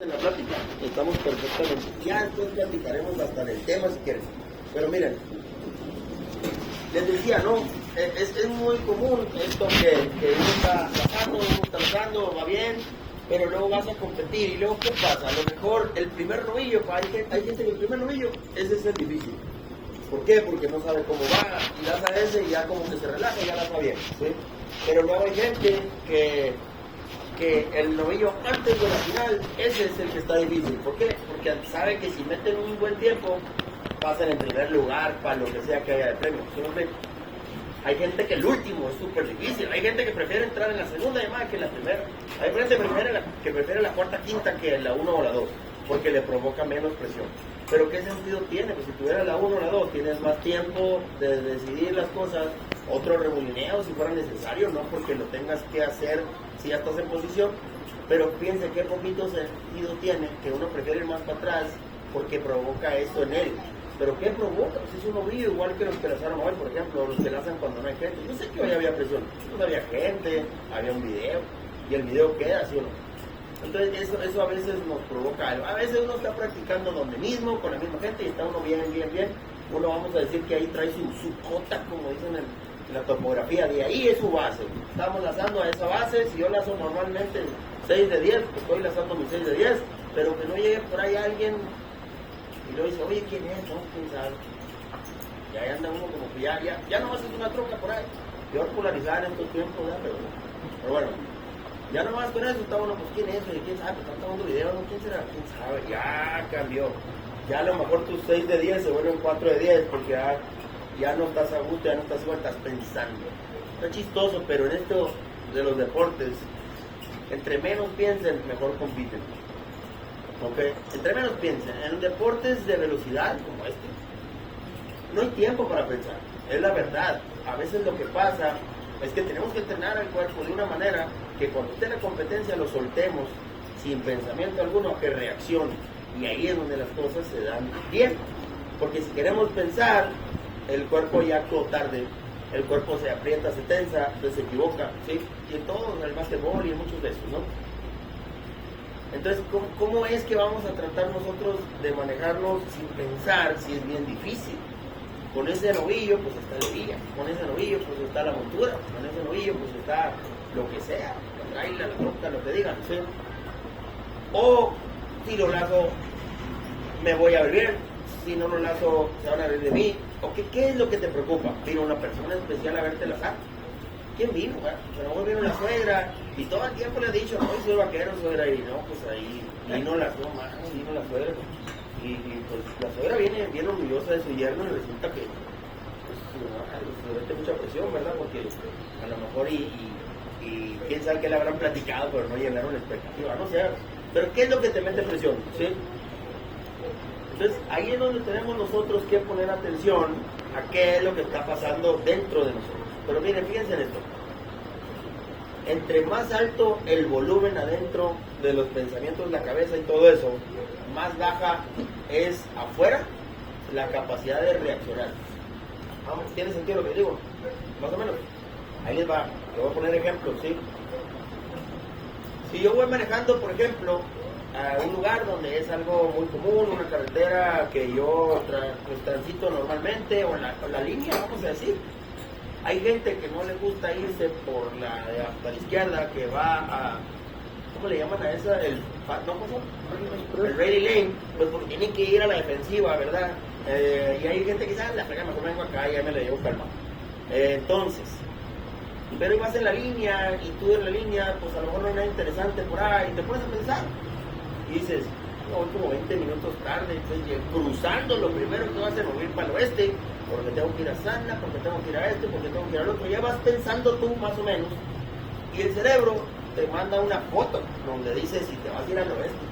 En la plática, estamos perfectamente. Ya después platicaremos hasta del tema si quieren. Pero miren, les decía, ¿no? Es muy común esto que uno está pasando, va bien, pero luego vas a competir. Y luego, ¿qué pasa? A lo mejor el primer novillo, hay gente que el primer novillo, ese es el difícil. ¿Por qué? Porque no sabe cómo va, y das a ese y ya como que se relaja y ya la está bien, ¿sí? Pero luego hay gente que el novillo antes de la final, ese es el que está difícil. ¿Por qué? Porque sabe que si meten un buen tiempo, pasan en primer lugar para lo que sea que haya de premio. ¿Sí me explico? Hay gente que el último es súper difícil. Hay gente que prefiere entrar en la segunda llamada que en la primera. Hay gente que prefiere la cuarta, quinta que en la 1 o la 2, porque le provoca menos presión. Pero ¿qué sentido tiene? Pues si tuviera la 1 o la 2, tienes más tiempo de decidir las cosas, otro remolineo si fuera necesario, no porque lo tengas que hacer si ya estás en posición, pero piense qué poquito sentido tiene que uno prefiere ir más para atrás porque provoca eso en él. ¿Pero qué provoca? Pues es un novillo igual que los que lanzaron hoy, por ejemplo, los que lanzan cuando no hay gente. Yo sé que hoy había presión, no había gente, había un video, y el video queda, ¿sí o no? Entonces eso a veces nos provoca algo. A veces uno está practicando donde mismo, con la misma gente, y está uno bien. Uno vamos a decir que ahí trae su cota, como dicen en la topografía, de ahí es su base. Estamos lanzando a esa base, si yo lazo normalmente 6 de 10, pues estoy lanzando mi 6 de 10, pero que no llegue por ahí alguien y luego dice, oye, ¿quién es? No, quién sabe. Y ahí anda uno como que ya no va a ser una troca por ahí. Peor polarizar en estos tiempos, ¿verdad? Pero bueno. Ya nomás con eso está uno, pues quién es, y quién sabe, pues están tomando video, ¿no? ¿Quién será? ¿Quién sabe? Ya cambió. Ya a lo mejor tus 6 de 10 se vuelven 4 de 10 porque ya no estás a gusto, ya no estás igual, estás pensando. Está chistoso, pero en esto de los deportes, entre menos piensen, mejor compiten. ¿Ok? Entre menos piensen. En deportes de velocidad como este, no hay tiempo para pensar. Es la verdad. A veces lo que pasa es que tenemos que entrenar al cuerpo de una manera que cuando esté en la competencia lo soltemos sin pensamiento alguno, que reaccione. Y ahí es donde las cosas se dan bien. Porque si queremos pensar, el cuerpo ya actuó tarde, el cuerpo se aprieta, se tensa, entonces se equivoca, ¿sí? Y en todo, en el básquetbol y en muchos de esos, ¿no? Entonces, ¿cómo es que vamos a tratar nosotros de manejarnos sin pensar si es bien difícil? Con ese novillo, pues está el día. Con ese novillo, pues está la montura. Con ese novillo, pues está lo que sea. La traila, la troca, lo que digan, ¿sí? O si lo lazo, me voy a ver bien. Si no lo lazo, se van a ver de mí. ¿O qué es lo que te preocupa? Vino una persona especial a verte lazar. ¿Quién vino? A lo mejor vino la suegra. Y todo el tiempo le he dicho, no, soy vaquero, suegra. Y no, pues ahí vino la suegra, vino la suegra. Y pues la suegra viene bien orgullosa de su yerno y resulta que pues, se mete mucha presión, ¿verdad? Porque a lo mejor y quién sabe que le habrán platicado, pero no llenaron la expectativa, no sé. Pero ¿qué es lo que te mete presión? ¿Sí? Entonces ahí es donde tenemos nosotros que poner atención a qué es lo que está pasando dentro de nosotros. Pero miren, fíjense en esto. Entre más alto el volumen adentro de los pensamientos, la cabeza y todo eso, más baja es afuera la capacidad de reaccionar. Vamos, ¿tiene sentido lo que digo? Más o menos. Ahí les va, te voy a poner ejemplos, ¿sí? Si yo voy manejando, por ejemplo, a un lugar donde es algo muy común, una carretera que yo pues, transito normalmente, o la línea, vamos a decir. Hay gente que no le gusta irse por hasta la izquierda, que va a, ¿cómo le llaman a esa? El ready lane, pues porque tienen que ir a la defensiva, ¿verdad? Y hay gente que dice, la frega, mejor vengo acá y ya me la llevo calma. Entonces, pero ibas en la línea y tú en la línea, pues a lo mejor no hay nada interesante por ahí, y te pones a pensar y dices, no, voy como 20 minutos tarde, entonces cruzando lo primero que vas a mover para el oeste, porque tengo que ir a Sana, porque tengo que ir a porque tengo que ir al otro, ya vas pensando tú más o menos, y el cerebro te manda una foto donde dice si te vas a ir al oeste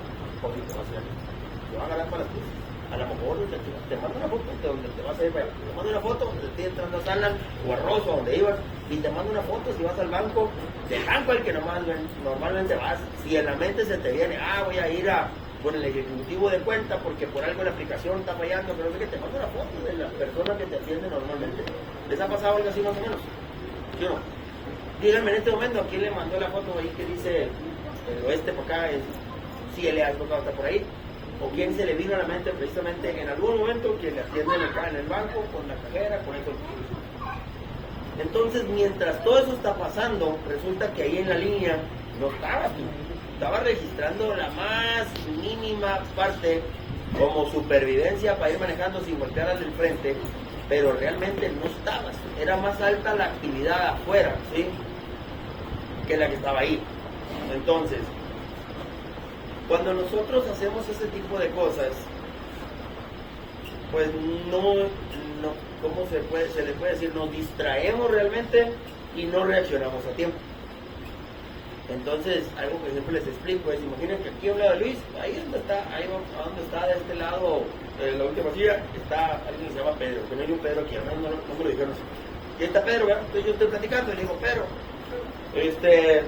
o si te vas a ir al este. Te va a ganar para las cosas. A lo mejor te manda una foto de donde te vas a ir para allá. Te manda una foto donde te entrando a Sana o a Rosso, donde ibas, y te manda una foto si vas al banco, del banco al que normalmente vas. Si en la mente se te viene, voy a ir con el ejecutivo de cuenta porque por algo la aplicación está fallando, pero es que te manda una foto de la persona que te atiende normalmente. ¿Les ha pasado algo así más o menos? ¿Sí o no? Díganme en este momento a quién le mandó la foto ahí que dice el oeste para acá es si le ha tocado estar por ahí, o quién se le vino a la mente precisamente en algún momento que le atienden acá en el banco, con la cajera, con eso. Entonces, mientras todo eso está pasando, resulta que ahí en la línea no estabas tú. Estaba registrando la más mínima parte como supervivencia para ir manejando sin voltear al del frente, pero realmente no estabas. Era más alta la actividad afuera, ¿sí?, que la que estaba ahí. Entonces, cuando nosotros hacemos ese tipo de cosas, pues ¿cómo se le puede decir? Nos distraemos realmente y no reaccionamos a tiempo. Entonces, algo que siempre les explico es, imaginen que aquí a un lado de Luis, ahí donde está de este lado, la última silla, está alguien que se llama Pedro, que no hay un Pedro aquí, no me lo dijeron así. Y ahí está Pedro, ¿verdad? Entonces yo estoy platicando y le digo, Pedro,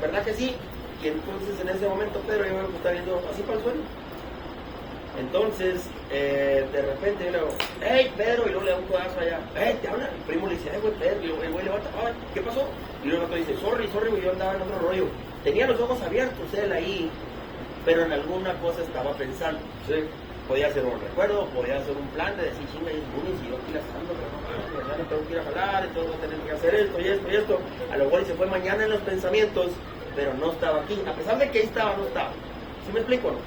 ¿verdad que sí? Y entonces en ese momento Pedro yo veo que está viendo así para el suelo. Entonces, de repente yo le digo, hey Pedro, y luego le da un codazo allá, te habla, el primo le dice, güey Pedro, y el güey levanta, ¿qué pasó? Y luego el otro dice, sorry, güey, yo andaba en otro rollo. Tenía los ojos abiertos él ahí, pero en alguna cosa estaba pensando. Sí. Podía ser un recuerdo, podía ser un plan de decir, chinga, y es lunes y yo aquí gastando, pero mañana tengo que ir a jalar, entonces voy a tener que hacer esto y esto y esto. A lo mejor se fue mañana en los pensamientos, pero no estaba aquí. A pesar de que ahí estaba, no estaba. ¿Sí me explico, no?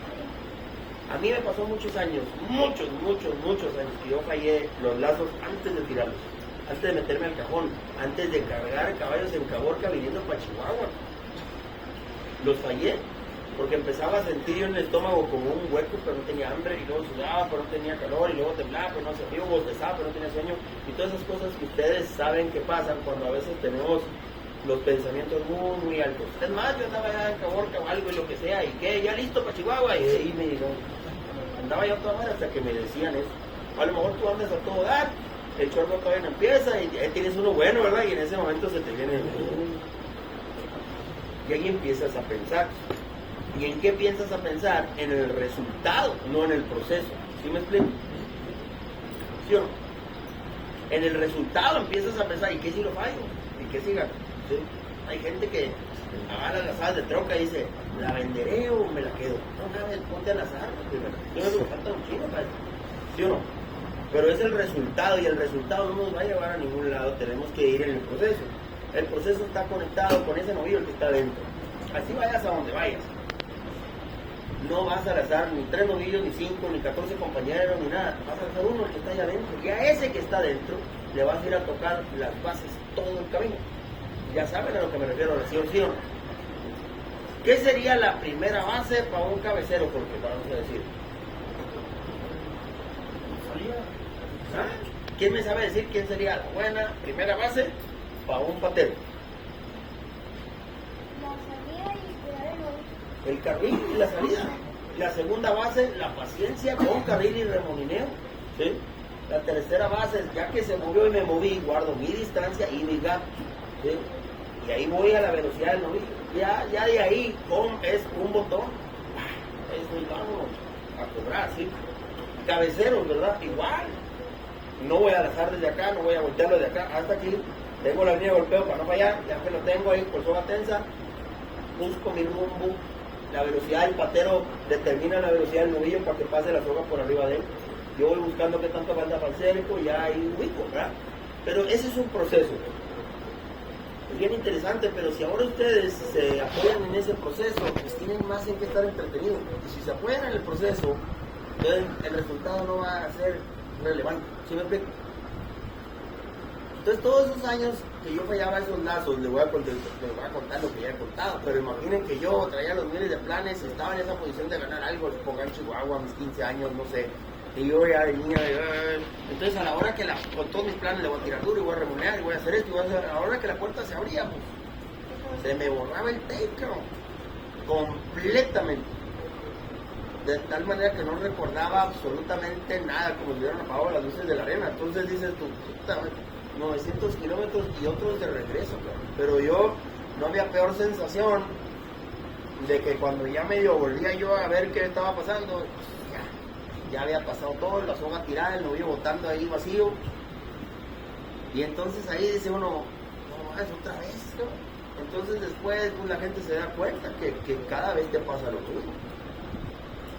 A mí me pasó muchos años que yo fallé los lazos antes de tirarlos, antes de meterme al cajón, antes de cargar caballos en Caborca viniendo para Chihuahua. Los fallé porque empezaba a sentir yo en el estómago como un hueco, pero no tenía hambre, y luego sudaba, pero no tenía calor, y luego temblaba, pero no hacía frío, bostezaba, pero no tenía sueño, y todas esas cosas que ustedes saben que pasan cuando a veces tenemos los pensamientos muy altos. Es más, yo andaba ya en Caborca o algo y lo que sea, y que ya listo para Chihuahua, y ahí me dijo, andaba yo toda hora hasta que me decían eso. A lo mejor tú andas a todo dar, el chorro todavía no empieza, y ahí tienes uno bueno, ¿verdad? Y en ese momento se te viene y ahí empiezas a pensar. ¿Y en qué piensas a pensar? En el resultado, no en el proceso. ¿Sí me explico? ¿Sí o no? En el resultado empiezas a pensar, ¿y qué si lo fallo? ¿Y qué si gano? ¿Sí? Hay gente que agarra las alas de troca y dice, ¿la venderé o me la quedo? No, ponte al azar. Yo me falta un chino, ¿sabes? ¿Sí o no? Pero es el resultado, y el resultado no nos va a llevar a ningún lado. Tenemos que ir en el proceso. El proceso está conectado con ese novillo que está dentro. Así vayas a donde vayas. No vas a lanzar ni 3 novillos, ni 5, ni 14 compañeros, ni nada. Vas a lanzar uno que está allá adentro. Y a ese que está adentro le vas a ir a tocar las bases todo el camino. Ya saben a lo que me refiero, la sí o no. ¿Qué sería la primera base para un cabecero? Porque vamos a decir. ¿Ah? ¿Quién me sabe decir quién sería la buena primera base para un patero? El carril y la salida. La segunda base, la paciencia con carril y remolineo. ¿Sí? La tercera base, ya que se movió y me moví, guardo mi distancia y mi gap. ¿Sí? Y ahí voy a la velocidad del novillo. Ya de ahí es un botón. Es muy vámonos a cobrar, ¿sí? Cabeceros, ¿verdad? Igual. No voy a lanzar desde acá, no voy a voltearlo de acá hasta aquí. Tengo la línea de golpeo para no fallar, ya que lo tengo ahí por soga tensa. Busco mi rumbo. La velocidad del patero determina la velocidad del novillo para que pase la soga por arriba de él. Yo voy buscando qué tanto falta para el cerco y ya ahí ubico, ¿verdad? Pero ese es un proceso. Es bien interesante, pero si ahora ustedes se apoyan en ese proceso, pues tienen más en qué estar entretenidos. Y si se apoyan en el proceso, entonces el resultado no va a ser relevante. ¿Sí me explico? Entonces todos esos años que yo fallaba esos lazos, les voy a contar lo que ya he contado, pero imaginen que yo traía los miles de planes, estaba en esa posición de ganar algo, pongan Chihuahua a mis 15 años, no sé, y yo ya venía entonces a la hora que con todos mis planes le voy a tirar duro y voy a remonear y voy a hacer esto y voy a hacer, a la hora que la puerta se abría, pues, se me borraba el take, completamente, de tal manera que no recordaba absolutamente nada, como si hubieran apagado las luces de la arena. Entonces dices tú, puta, 900 kilómetros y otros de regreso, pero yo no había peor sensación de que cuando ya medio volvía yo a ver qué estaba pasando, pues ya había pasado todo, la soga tirada, el novillo botando ahí vacío, y entonces ahí dice uno, no, es otra vez, ¿no? Entonces después pues, la gente se da cuenta que cada vez te pasa lo mismo.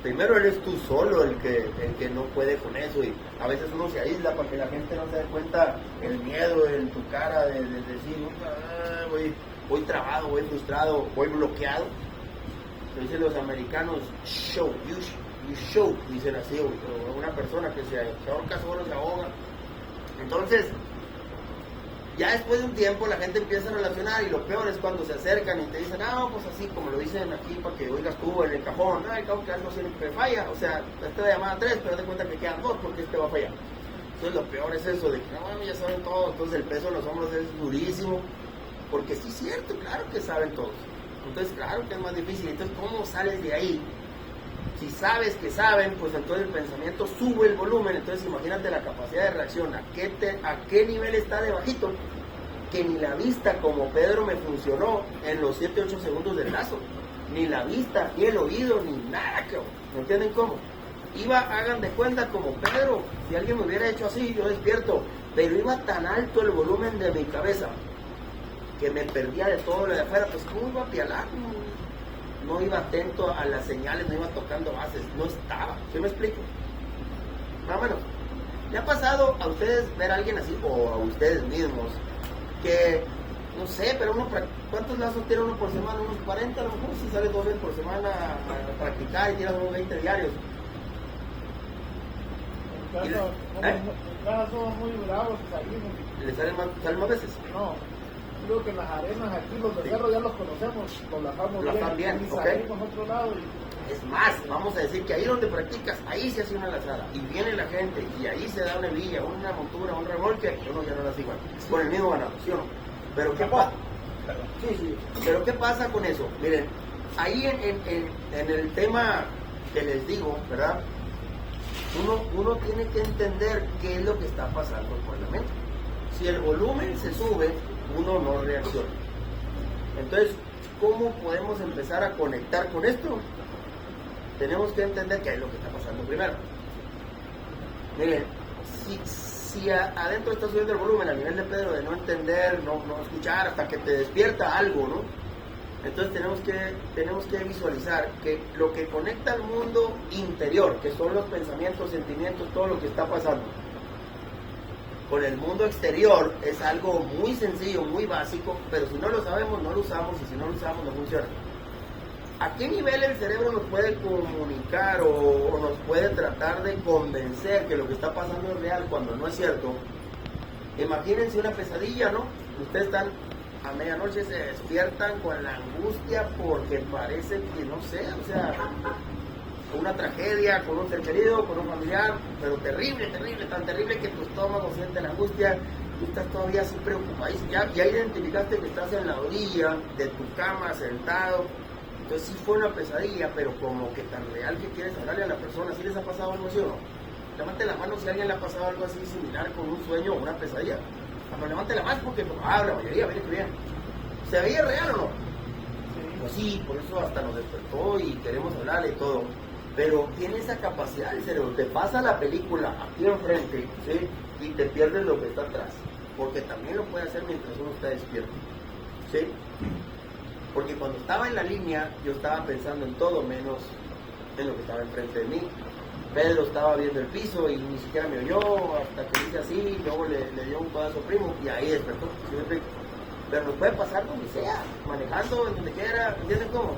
primero eres tú solo el que no puede con eso, y a veces uno se aísla para que la gente no se dé cuenta el miedo en tu cara de decir, voy trabado, voy frustrado, voy bloqueado. Dicen los americanos, you show, dicen así, o una persona que se ahorca solo se ahoga. Entonces, ya después de un tiempo la gente empieza a relacionar, y lo peor es cuando se acercan y te dicen, pues así como lo dicen aquí para que oigas tú en el cajón, el cajón que algo siempre falla, o sea, esta llamada 3, pero te cuenta que quedan 2 porque este va a fallar. Entonces lo peor es eso de que ya saben todo, entonces el peso en los hombros es durísimo, porque sí es cierto, claro que saben todos, entonces claro que es más difícil. Entonces, ¿cómo sales de ahí? Si sabes que saben, pues entonces el pensamiento sube el volumen. Entonces imagínate la capacidad de reacción, a qué nivel está de bajito, que ni la vista como Pedro me funcionó en los 7-8 segundos del lazo, ni la vista, ni el oído, ni nada, ¿me entienden cómo? Hagan de cuenta como Pedro, si alguien me hubiera hecho así, yo despierto, pero iba tan alto el volumen de mi cabeza, que me perdía de todo lo de afuera. Pues ¿cómo iba a pialar? No iba atento a las señales, no iba tocando bases, no estaba. ¿Sí me explico? Más o menos. ¿Le ha pasado a ustedes ver a alguien así, o a ustedes mismos, que, no sé, pero ¿cuántos lazos tiene uno por semana? Unos 40, a lo mejor, si sale 2 veces por semana a practicar y tiras unos 20 diarios. En casa somos muy bravos y salimos. ¿Le salen más veces? No. Creo que en las arenas aquí los de cerro ya los conocemos, los lajamos bien, y salimos a otro lado. Es más, vamos a decir que ahí donde practicas, ahí se hace una lazada, y viene la gente, y ahí se da una hebilla, una montura, un remolque, y uno ya no la hace igual, con el mismo ganado, ¿sí o no? Pero ¿qué pasa? Sí, pero ¿qué pasa con eso? Miren, ahí en el tema que les digo, ¿verdad? Uno tiene que entender qué es lo que está pasando con la mente. Si el volumen se sube, uno no reacciona. Entonces, ¿cómo podemos empezar a conectar con esto? Tenemos que entender qué es lo que está pasando primero. Miren, si adentro está subiendo el volumen a nivel de Pedro, de no entender, no escuchar, hasta que te despierta algo, ¿no? Entonces tenemos que visualizar que lo que conecta al mundo interior, que son los pensamientos, sentimientos, todo lo que está pasando, con el mundo exterior, es algo muy sencillo, muy básico, pero si no lo sabemos, no lo usamos, y si no lo usamos, no funciona. ¿A qué nivel el cerebro nos puede comunicar o nos puede tratar de convencer que lo que está pasando es real cuando no es cierto? Imagínense una pesadilla, ¿no? Ustedes están a medianoche, se despiertan con la angustia porque parece que, no sé, o sea, una tragedia con un ser querido, con un familiar, pero terrible, tan terrible que tu estómago siente la angustia, tú estás todavía así preocupado, ya identificaste que estás en la orilla de tu cama, sentado. Entonces sí fue una pesadilla, pero como que tan real que quieres hablarle a la persona. ¿Sí les ha pasado algo así o no? Levante la mano si a alguien le ha pasado algo así similar con un sueño o una pesadilla. Cuando levante la mano porque la mayoría, miren que bien. ¿Se veía real o no? Sí. Pues sí, por eso hasta nos despertó y queremos hablarle y todo. Pero tiene esa capacidad el cerebro, te pasa la película aquí enfrente, ¿sí? Y te pierdes lo que está atrás. Porque también lo puede hacer mientras uno está despierto, ¿sí? Porque cuando estaba en la línea, yo estaba pensando en todo menos en lo que estaba enfrente de mí. Pedro estaba viendo el piso y ni siquiera me oyó, hasta que hice así, luego le dio un codazo primo y ahí despertó. ¿Sí? Pero nos puede pasar donde sea, manejando, en donde quiera, ¿entienden cómo?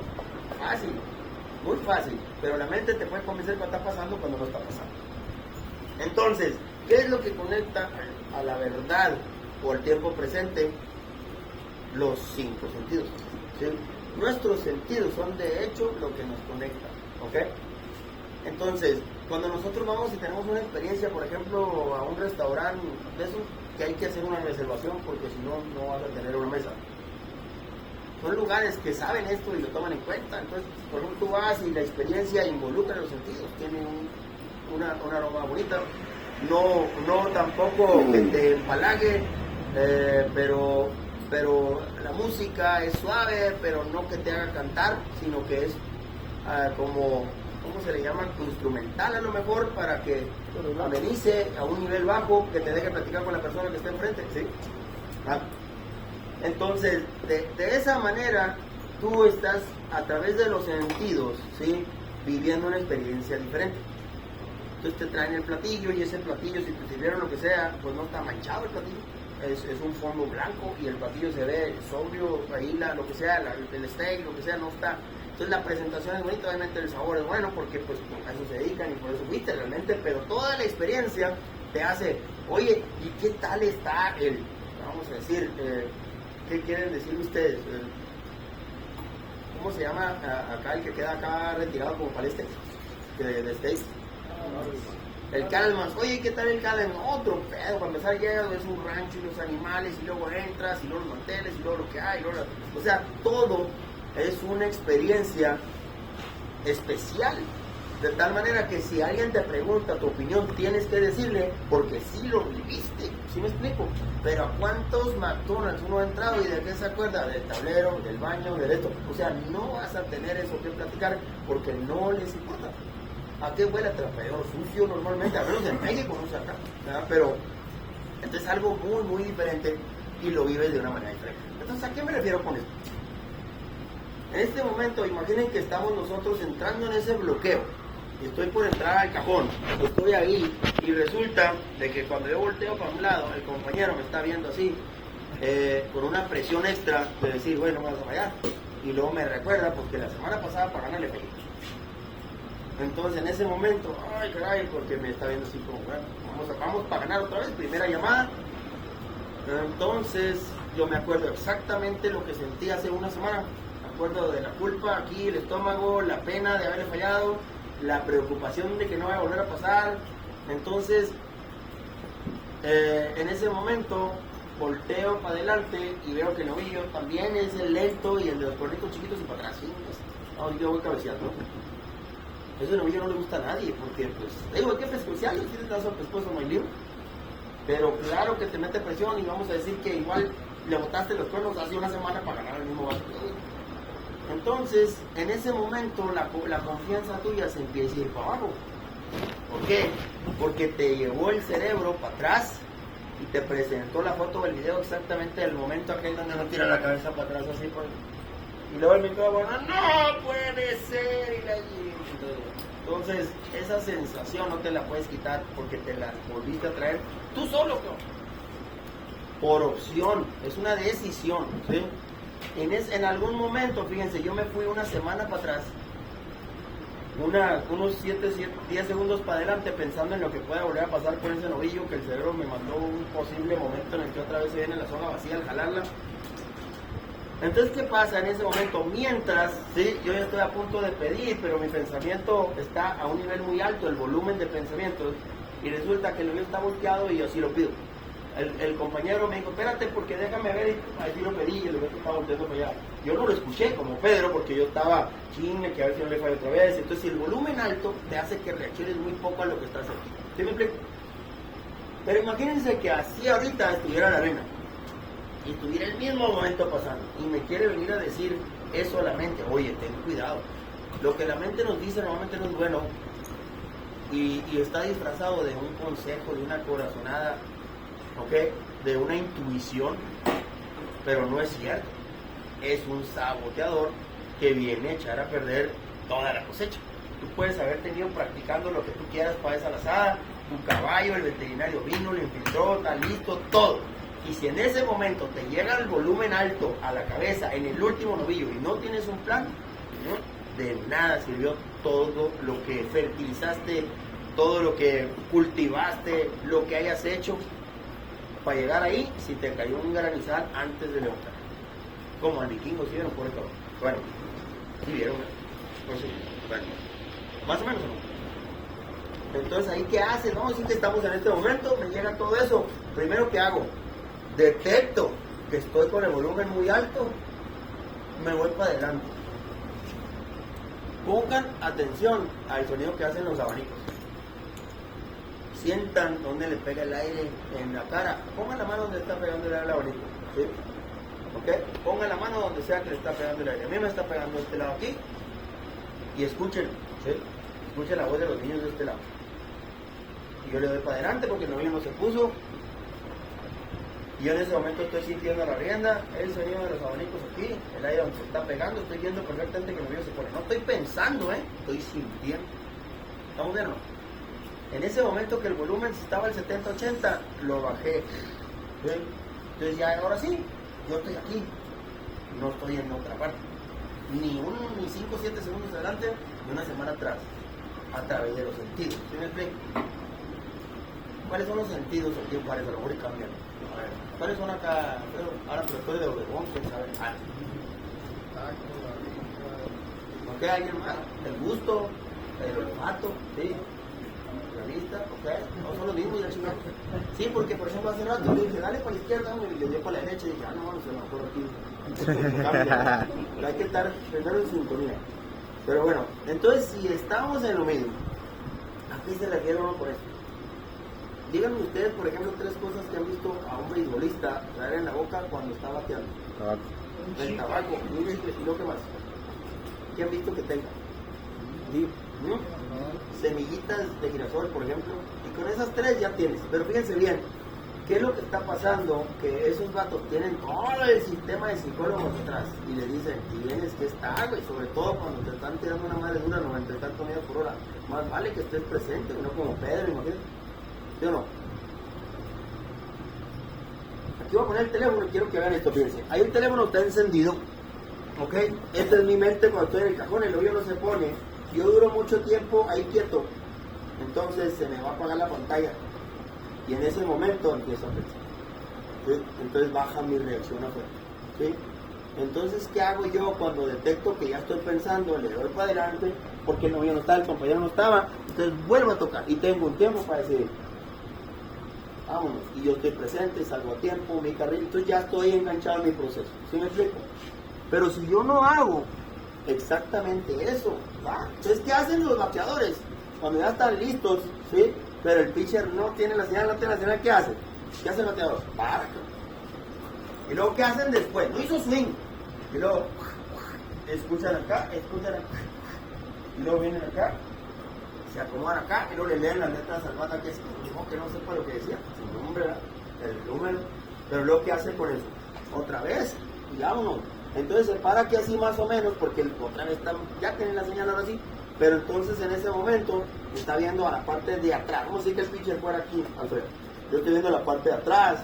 Fácil, muy fácil, pero la mente te puede convencer cuando está pasando cuando no está pasando. Entonces, ¿qué es lo que conecta a la verdad o al tiempo presente? Los 5 sentidos. ¿Sí? Nuestros sentidos son de hecho lo que nos conecta, ¿ok? Entonces, cuando nosotros vamos y tenemos una experiencia, por ejemplo, a un restaurante de esos, que hay que hacer una reservación porque si no, no vas a tener una mesa. Son lugares que saben esto y lo toman en cuenta. Entonces, por ejemplo, tú vas y la experiencia involucra los sentidos, tiene una aroma bonita, no tampoco que te empalague, pero la música es suave, pero no que te haga cantar, sino que es como, ¿cómo se le llama? Instrumental a lo mejor, para que amenice a un nivel bajo, que te deje platicar con la persona que está enfrente, ¿sí? Entonces, de esa manera, tú estás a través de los sentidos, ¿sí? viviendo una experiencia diferente. Entonces te traen el platillo y ese platillo, si te sirvieron lo que sea, pues no está manchado el platillo. Es un fondo blanco y el platillo se ve sobrio, ahí lo que sea, el steak, lo que sea, no está. Entonces la presentación es bonita, obviamente el sabor es bueno porque pues a eso se dedican y por eso viste realmente, pero toda la experiencia te hace, oye, ¿y qué tal está vamos a decir, qué quieren decir ustedes? ¿Cómo se llama acá el que queda acá retirado como para el steak? De steak. El Calmas, oye, ¿qué tal el Calmas? Otro pedo, para empezar llega, es un rancho y los animales, y luego entras, y luego los manteles, y luego lo que hay, o sea, todo es una experiencia especial, de tal manera que si alguien te pregunta tu opinión, tienes que decirle, porque sí lo viviste, ¿sí me explico? Pero ¿a cuántos McDonald's uno ha entrado y de qué se acuerda? Del tablero, del baño, de esto, o sea, no vas a tener eso que platicar, porque no les importa. ¿A qué huele a trapeador sucio normalmente? A menos en México no se acá, ¿verdad? Pero entonces es algo muy, muy diferente y lo vives de una manera diferente. Entonces, ¿a qué me refiero con esto? En este momento, imaginen que estamos nosotros entrando en ese bloqueo. Y estoy por entrar al cajón, estoy ahí y resulta de que cuando yo volteo para un lado, el compañero me está viendo así, con una presión extra de decir, bueno, no vas a fallar. Y luego me recuerda, porque la semana pasada para ganarle fallé. Entonces en ese momento, ay caray, porque me está viendo así como, bueno, vamos para ganar otra vez, primera llamada. Entonces yo me acuerdo exactamente lo que sentí hace una semana. Me acuerdo de la culpa aquí, el estómago, la pena de haberle fallado, la preocupación de que no vaya a volver a pasar. Entonces en ese momento volteo para adelante y veo que el novillo también es el lento y el de los cuernitos chiquitos y para atrás. ¿Sí? Ahora yo voy cabeceando. Ese novillo no le gusta a nadie, porque, pues, digo, ¿qué pescuecial? Si te das al pescuezo no hay lío. Pero claro que te mete presión y vamos a decir que igual le botaste los cuernos hace una semana para ganar el mismo vaso. Entonces, en ese momento, la confianza tuya se empieza a ir para abajo. ¿Por qué? Porque te llevó el cerebro para atrás y te presentó la foto o el video exactamente del momento aquel donde no tira la cabeza para atrás así, pues. Y luego el micrófono, no puede ser, y la entonces, esa sensación no te la puedes quitar porque te la volviste a traer tú solo, por opción, es una decisión, ¿sí? En algún momento, fíjense, yo me fui una semana para atrás, unos 10 segundos para adelante, pensando en lo que pueda volver a pasar con ese novillo, que el cerebro me mandó un posible momento en el que otra vez se viene la zona vacía al jalarla. Entonces, ¿qué pasa en ese momento? Mientras, sí, yo ya estoy a punto de pedir, pero mi pensamiento está a un nivel muy alto, el volumen de pensamientos, y resulta que el novillo está volteado y yo sí lo pido. El compañero me dijo, espérate porque déjame ver, y ahí sí lo pedí y el novillo está volteando para allá. Yo no lo escuché como Pedro porque yo estaba chingue, que a ver si no le falla otra vez. Entonces, si el volumen alto te hace que reacciones muy poco a lo que estás haciendo. ¿Sí me explico? Pero imagínense que así ahorita estuviera la arena y tuviera el mismo momento pasando y me quiere venir a decir eso a la mente, oye, ten cuidado, lo que la mente nos dice normalmente no es bueno y está disfrazado de un consejo, de una corazonada, ¿ok? De una intuición, pero no es cierto, es un saboteador que viene a echar a perder toda la cosecha. Tú puedes haber tenido practicando lo que tú quieras para esa lazada, tu caballo, el veterinario vino, lo infiltró, está listo, todo. Y si en ese momento te llega el volumen alto a la cabeza en el último novillo y no tienes un plan, ¿no? De nada sirvió todo lo que fertilizaste, todo lo que cultivaste, lo que hayas hecho para llegar ahí si te cayó un granizal antes de levantar. Como al vikingo, ¿sí vieron por esto? Bueno, ¿sí vieron? No sé, bueno, más o menos, ¿no? Entonces, ¿ahí qué haces? No, si estamos en este momento, me llega todo eso. Primero, ¿qué hago? Detecto que estoy con el volumen muy alto, me voy para adelante. Pongan atención al sonido que hacen los abanicos. Sientan donde le pega el aire en la cara. Pongan la mano donde está pegando el aire al abanico, ¿sí? ¿Ok? Pongan la mano donde sea que le está pegando el aire. A mí me está pegando de este lado aquí. Y escuchen, ¿sí? Escuchen la voz de los niños de este lado. Y yo le doy para adelante porque el novillo no se puso. Y yo en ese momento estoy sintiendo la rienda, el sonido de los abanicos aquí, el aire donde se está pegando, estoy viendo perfectamente que el río se pone. No estoy pensando, estoy sintiendo. ¿Estamos bien o no? En ese momento que el volumen estaba al 70-80, lo bajé. ¿Sí? Entonces ya ahora sí, yo estoy aquí, no estoy en otra parte. Ni 5 o 7 segundos adelante, ni una semana atrás, a través de los sentidos. ¿Sí me explico? ¿Cuáles son los sentidos aquí en Juárez? A lo mejor y cambian. A ver, ¿cuáles son acá? Ahora, pero después de Obregón, ¿quién sabe? ¿Ok? ¿Alguien más? El gusto, el olfato, ¿sí? La vista, ¿ok? No son los mismos, ya chingamos. Sí, porque por ejemplo hace rato yo dije, dale para la izquierda, y le dio para la derecha y dije, no, se me acuerdo aquí. Pero hay que estar primero en sintonía. Pero bueno, entonces si estamos en lo mismo, ¿a qué se refiere uno por esto? Díganme ustedes, por ejemplo, 3 cosas que han visto a un beisbolista traer en la boca cuando está bateando. Tabaco. El tabaco, y lo que más. ¿Qué han visto que tenga? Semillitas de girasol, por ejemplo. Y con esas 3 ya tienes. Pero fíjense bien, ¿qué es lo que está pasando? Que esos vatos tienen todo el sistema de psicólogos atrás. Y le dicen, tienes que estar, güey. Sobre todo cuando te están tirando una madre dura 90 y tantos millas por hora. Más vale que estés presente, no como Pedro, imagínate. ¿Sí o no? Aquí voy a poner el teléfono y quiero que vean esto, fíjense. Hay un teléfono que está encendido, ¿ok? Esta es mi mente cuando estoy en el cajón, el hoyo no se pone. Yo duro mucho tiempo ahí quieto, entonces se me va a apagar la pantalla. Y en ese momento empiezo a pensar. ¿Sí? Entonces baja mi reacción afuera. ¿Sí? Entonces, ¿qué hago yo cuando detecto que ya estoy pensando? Le doy para adelante, porque el novio no estaba, el compañero no estaba. Entonces vuelvo a tocar y tengo un tiempo para decir, vámonos, y yo estoy presente, salgo a tiempo, mi carril, entonces ya estoy enganchado en mi proceso. ¿Sí me explico? Pero si yo no hago exactamente eso, ¿va? Entonces, ¿qué hacen los bateadores? Cuando ya están listos, ¿sí? Pero el pitcher no tiene la señal, ¿qué hace? ¿Qué hace el bateador? Para. Y luego, ¿qué hacen después? No hizo swing. Y luego, escuchan acá. Y luego vienen acá, se acomodan acá, y luego le leen las letras al bata que es como que no sepa lo que decía, su nombre, el número. Pero luego, ¿qué hace con eso? Otra vez, y vámonos. Entonces se para aquí así más o menos, porque otra vez ya tienen la señal ahora sí. Pero entonces en ese momento está viendo a la parte de atrás. Vamos a decir que el pitcher fuera aquí, Alfredo. Yo estoy viendo la parte de atrás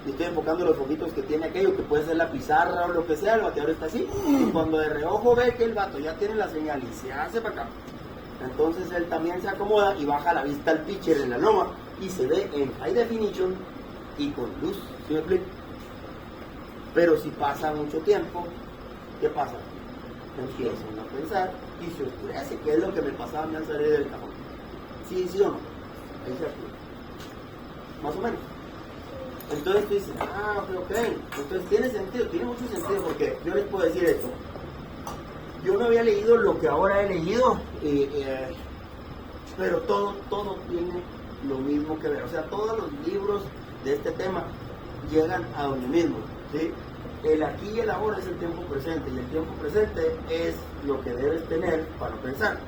y estoy enfocando los foquitos que tiene aquello, que puede ser la pizarra o lo que sea. El bateador está así. Y cuando de reojo ve que el vato ya tiene la señal y se hace para acá, entonces él también se acomoda y baja la vista al pitcher en la loma y se ve en high definition y con luz. ¿Sí me explico? Pero si pasa mucho tiempo, ¿qué pasa? Empiezan a pensar y se oscurece, que es lo que me pasaba a mí al salir del cajón. ¿Sí o no? Ahí se oscurece. Más o menos. Entonces tú dices, ok. Entonces tiene sentido, tiene mucho sentido, porque yo les puedo decir esto. Yo no había leído lo que ahora he leído, pero todo tiene lo mismo que ver. O sea, todos los libros de este tema llegan a donde mismo, ¿sí? El aquí y el ahora es el tiempo presente, y el tiempo presente es lo que debes tener para pensar.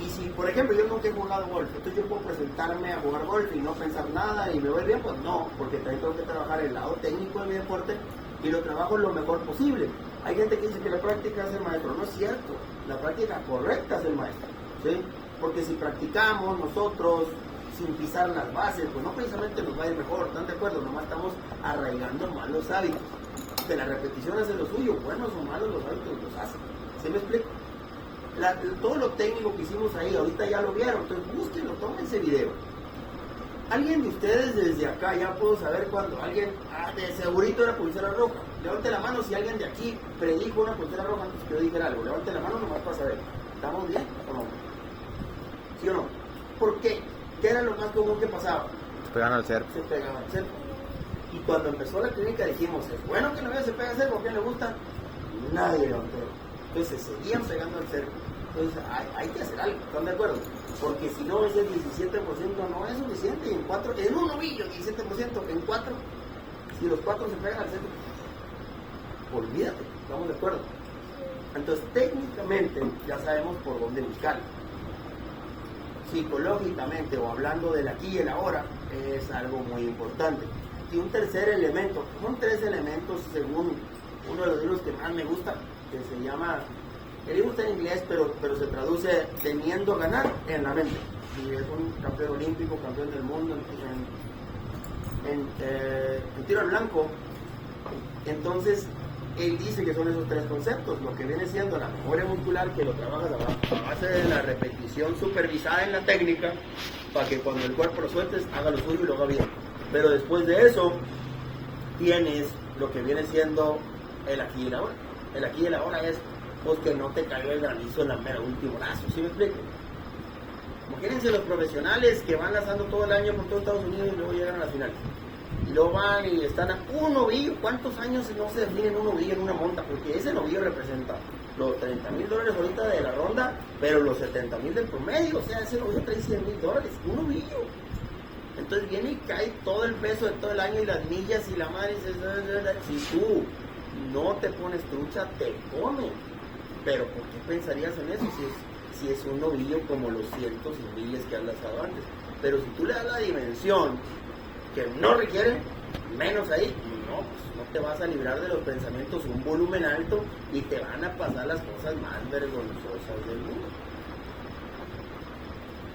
Y si, por ejemplo, yo nunca he jugado golf, entonces yo puedo presentarme a jugar golf y no pensar nada y me voy bien, pues no, porque también tengo que trabajar el lado técnico de mi deporte y lo trabajo lo mejor posible. Hay gente que dice que la práctica es el maestro, no es cierto, la práctica correcta es el maestro, ¿sí? Porque si practicamos nosotros sin pisar las bases, pues no precisamente nos va a ir mejor, ¿están de acuerdo? Nomás estamos arraigando malos hábitos. Que la repetición hace lo suyo, buenos o malos los hábitos los hacen. ¿Sí me explico? Todo lo técnico que hicimos ahí, ahorita ya lo vieron, entonces búsquenlo, tómense video. ¿Alguien de ustedes desde acá ya puedo saber cuando alguien, de segurito era pulsera roja? Levante la mano si alguien de aquí predijo una pulsera roja antes que yo dijera algo. Levante la mano nomás para saber. ¿Estamos bien o no? ¿Sí o no? ¿Por qué? ¿Qué era lo más común que pasaba? Se pegaban al cerco. Se pegaban al cerco. Y cuando empezó la clínica dijimos, es bueno que no se pega al cerco, ¿a quién le gusta? Nadie levantó. Entonces se seguían pegando al cerco. Entonces hay que hacer algo, ¿están de acuerdo? Porque si no, ese 17% no es suficiente. Y en un novillo, 17%, en 4, si los 4 se pegan al cerco, olvídate, ¿estamos de acuerdo? Entonces técnicamente ya sabemos por dónde buscar. Psicológicamente o hablando del aquí y el ahora es algo muy importante. Y un tercer elemento, son 3 elementos según uno de los libros que más me gusta, que se llama, el libro está en inglés, pero se temiendo ganar en la mente. Y es un campeón olímpico, campeón del mundo en tiro al blanco. Entonces, él dice que son esos 3 conceptos, lo que viene siendo la memoria muscular, que lo trabajas a base de la repetición supervisada en la técnica, para que cuando el cuerpo lo sueltes, haga lo suyo y lo haga bien. Pero después de eso, tienes lo que viene siendo el aquí y el ahora. El aquí y el ahora es, pues, que no te caiga el granizo en la mera último lazo, ¿sí me explico? Imagínense los profesionales que van lanzando todo el año por todo Estados Unidos y luego llegan a la final. Y luego van y están a un novillo. ¿Cuántos años no se definen un novillo en una monta? Porque ese novillo representa los $30,000 ahorita de la ronda, pero los $70,000 del promedio. O sea, ese novillo trae $100,000, un novillo. Entonces viene y cae todo el peso de todo el año y las millas y la madre. Si tú no te pones trucha, te come. Pero ¿por qué pensarías en eso si es un novillo como los cientos y miles que has lanzado antes? Pero si tú le das la dimensión que no requiere, menos ahí, no te vas a librar de los pensamientos, un volumen alto, y te van a pasar las cosas más vergonzosas del mundo.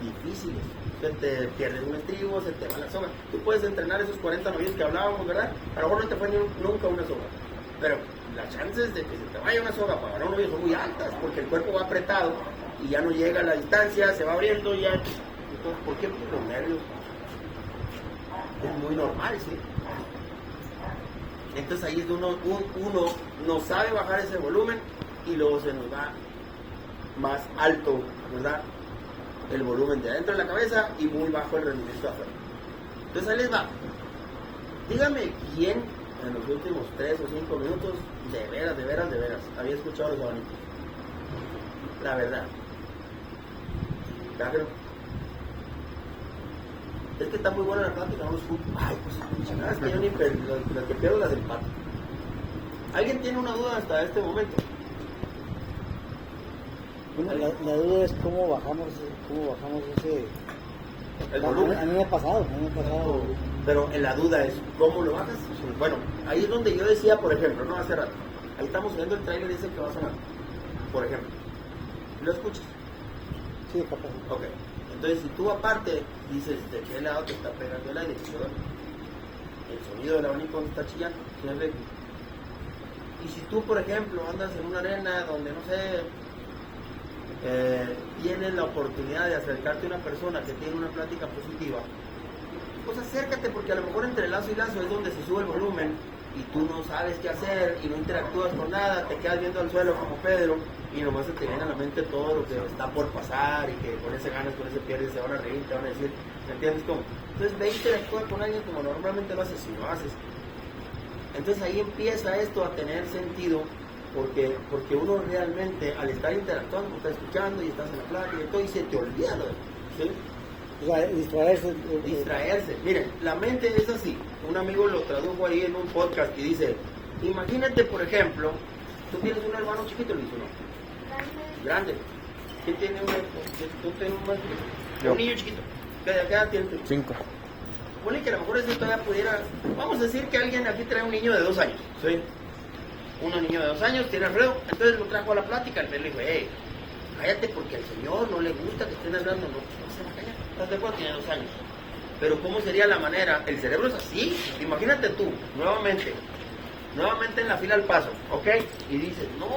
Difíciles. Se te pierde un estribo, se te va la soga. Tú puedes entrenar esos 40 novillos que hablábamos, ¿verdad? A lo mejor no te fue nunca una soga, pero las chances de que se te vaya una soga para ganar un novillo son muy altas, porque el cuerpo va apretado y ya no llega a la distancia, se va abriendo ya. Entonces, ¿por qué? Porque los nervios es muy normal, ¿sí? Entonces ahí es donde uno no sabe bajar ese volumen y luego se nos va más alto, ¿verdad? El volumen de adentro de la cabeza y muy bajo el rendimiento de afuera. Entonces ahí les va. Dígame quién en los últimos 3 o 5 minutos de veras había escuchado los abanicos. La verdad. ¿Verdad que no? Es que está muy buena la plática, no los escucho. Ay, pues nada, es que yo ni las que pierdo las empato. ¿Alguien tiene una duda hasta este momento? Bueno, la duda es cómo bajamos ese... El volumen. A mí me ha pasado. Pero en la duda es, ¿cómo lo bajas? Bueno, ahí es donde yo decía, por ejemplo, no hace rato, ahí estamos viendo el trailer ese que va a sonar, por ejemplo. ¿Lo escuchas? Sí, capaz. Ok. Entonces, si tú aparte dices de qué lado te está pegando el aire, el sonido del abanico está chillando, ¿sí? Y si tú, por ejemplo, andas en una arena donde, no sé, tienes la oportunidad de acercarte a una persona que tiene una plática positiva, pues acércate, porque a lo mejor entre lazo y lazo es donde se sube el volumen y tú no sabes qué hacer y no interactúas con nada, te quedas viendo al suelo como Pedro y nomás se te viene a la mente todo lo que está por pasar y que con ese ganas, con ese pierdes, se van a reír, te van a decir, ¿me entiendes cómo? Entonces ve e interactúa con alguien como normalmente lo haces, si lo haces. Entonces ahí empieza esto a tener sentido, porque uno realmente al estar interactuando, está escuchando y estás en la plática y todo, y se te olvida, ¿sí? O sea, distraerse. Distraerse. Miren, la mente es así. Un amigo lo tradujo ahí en un podcast y dice, imagínate, por ejemplo, tú tienes un hermano chiquito, Luis, ¿no? Grande. ¿Quién tiene un niño chiquito? ¿Qué edad tiene? 5. Ponle que a lo mejor ese todavía pudiera, vamos a decir que alguien aquí trae un niño de 2 años, ¿sí? Un niño de 2 años tiene Alfredo, entonces lo trajo a la plática, Alfredo le dijo, hey, cállate porque al señor no le gusta que estén hablando, no se va a callar, ¿estás de acuerdo? Tiene 2 años. Pero ¿cómo sería la manera? El cerebro es así, imagínate tú, nuevamente en la fila al paso, ¿ok? Y dices, no,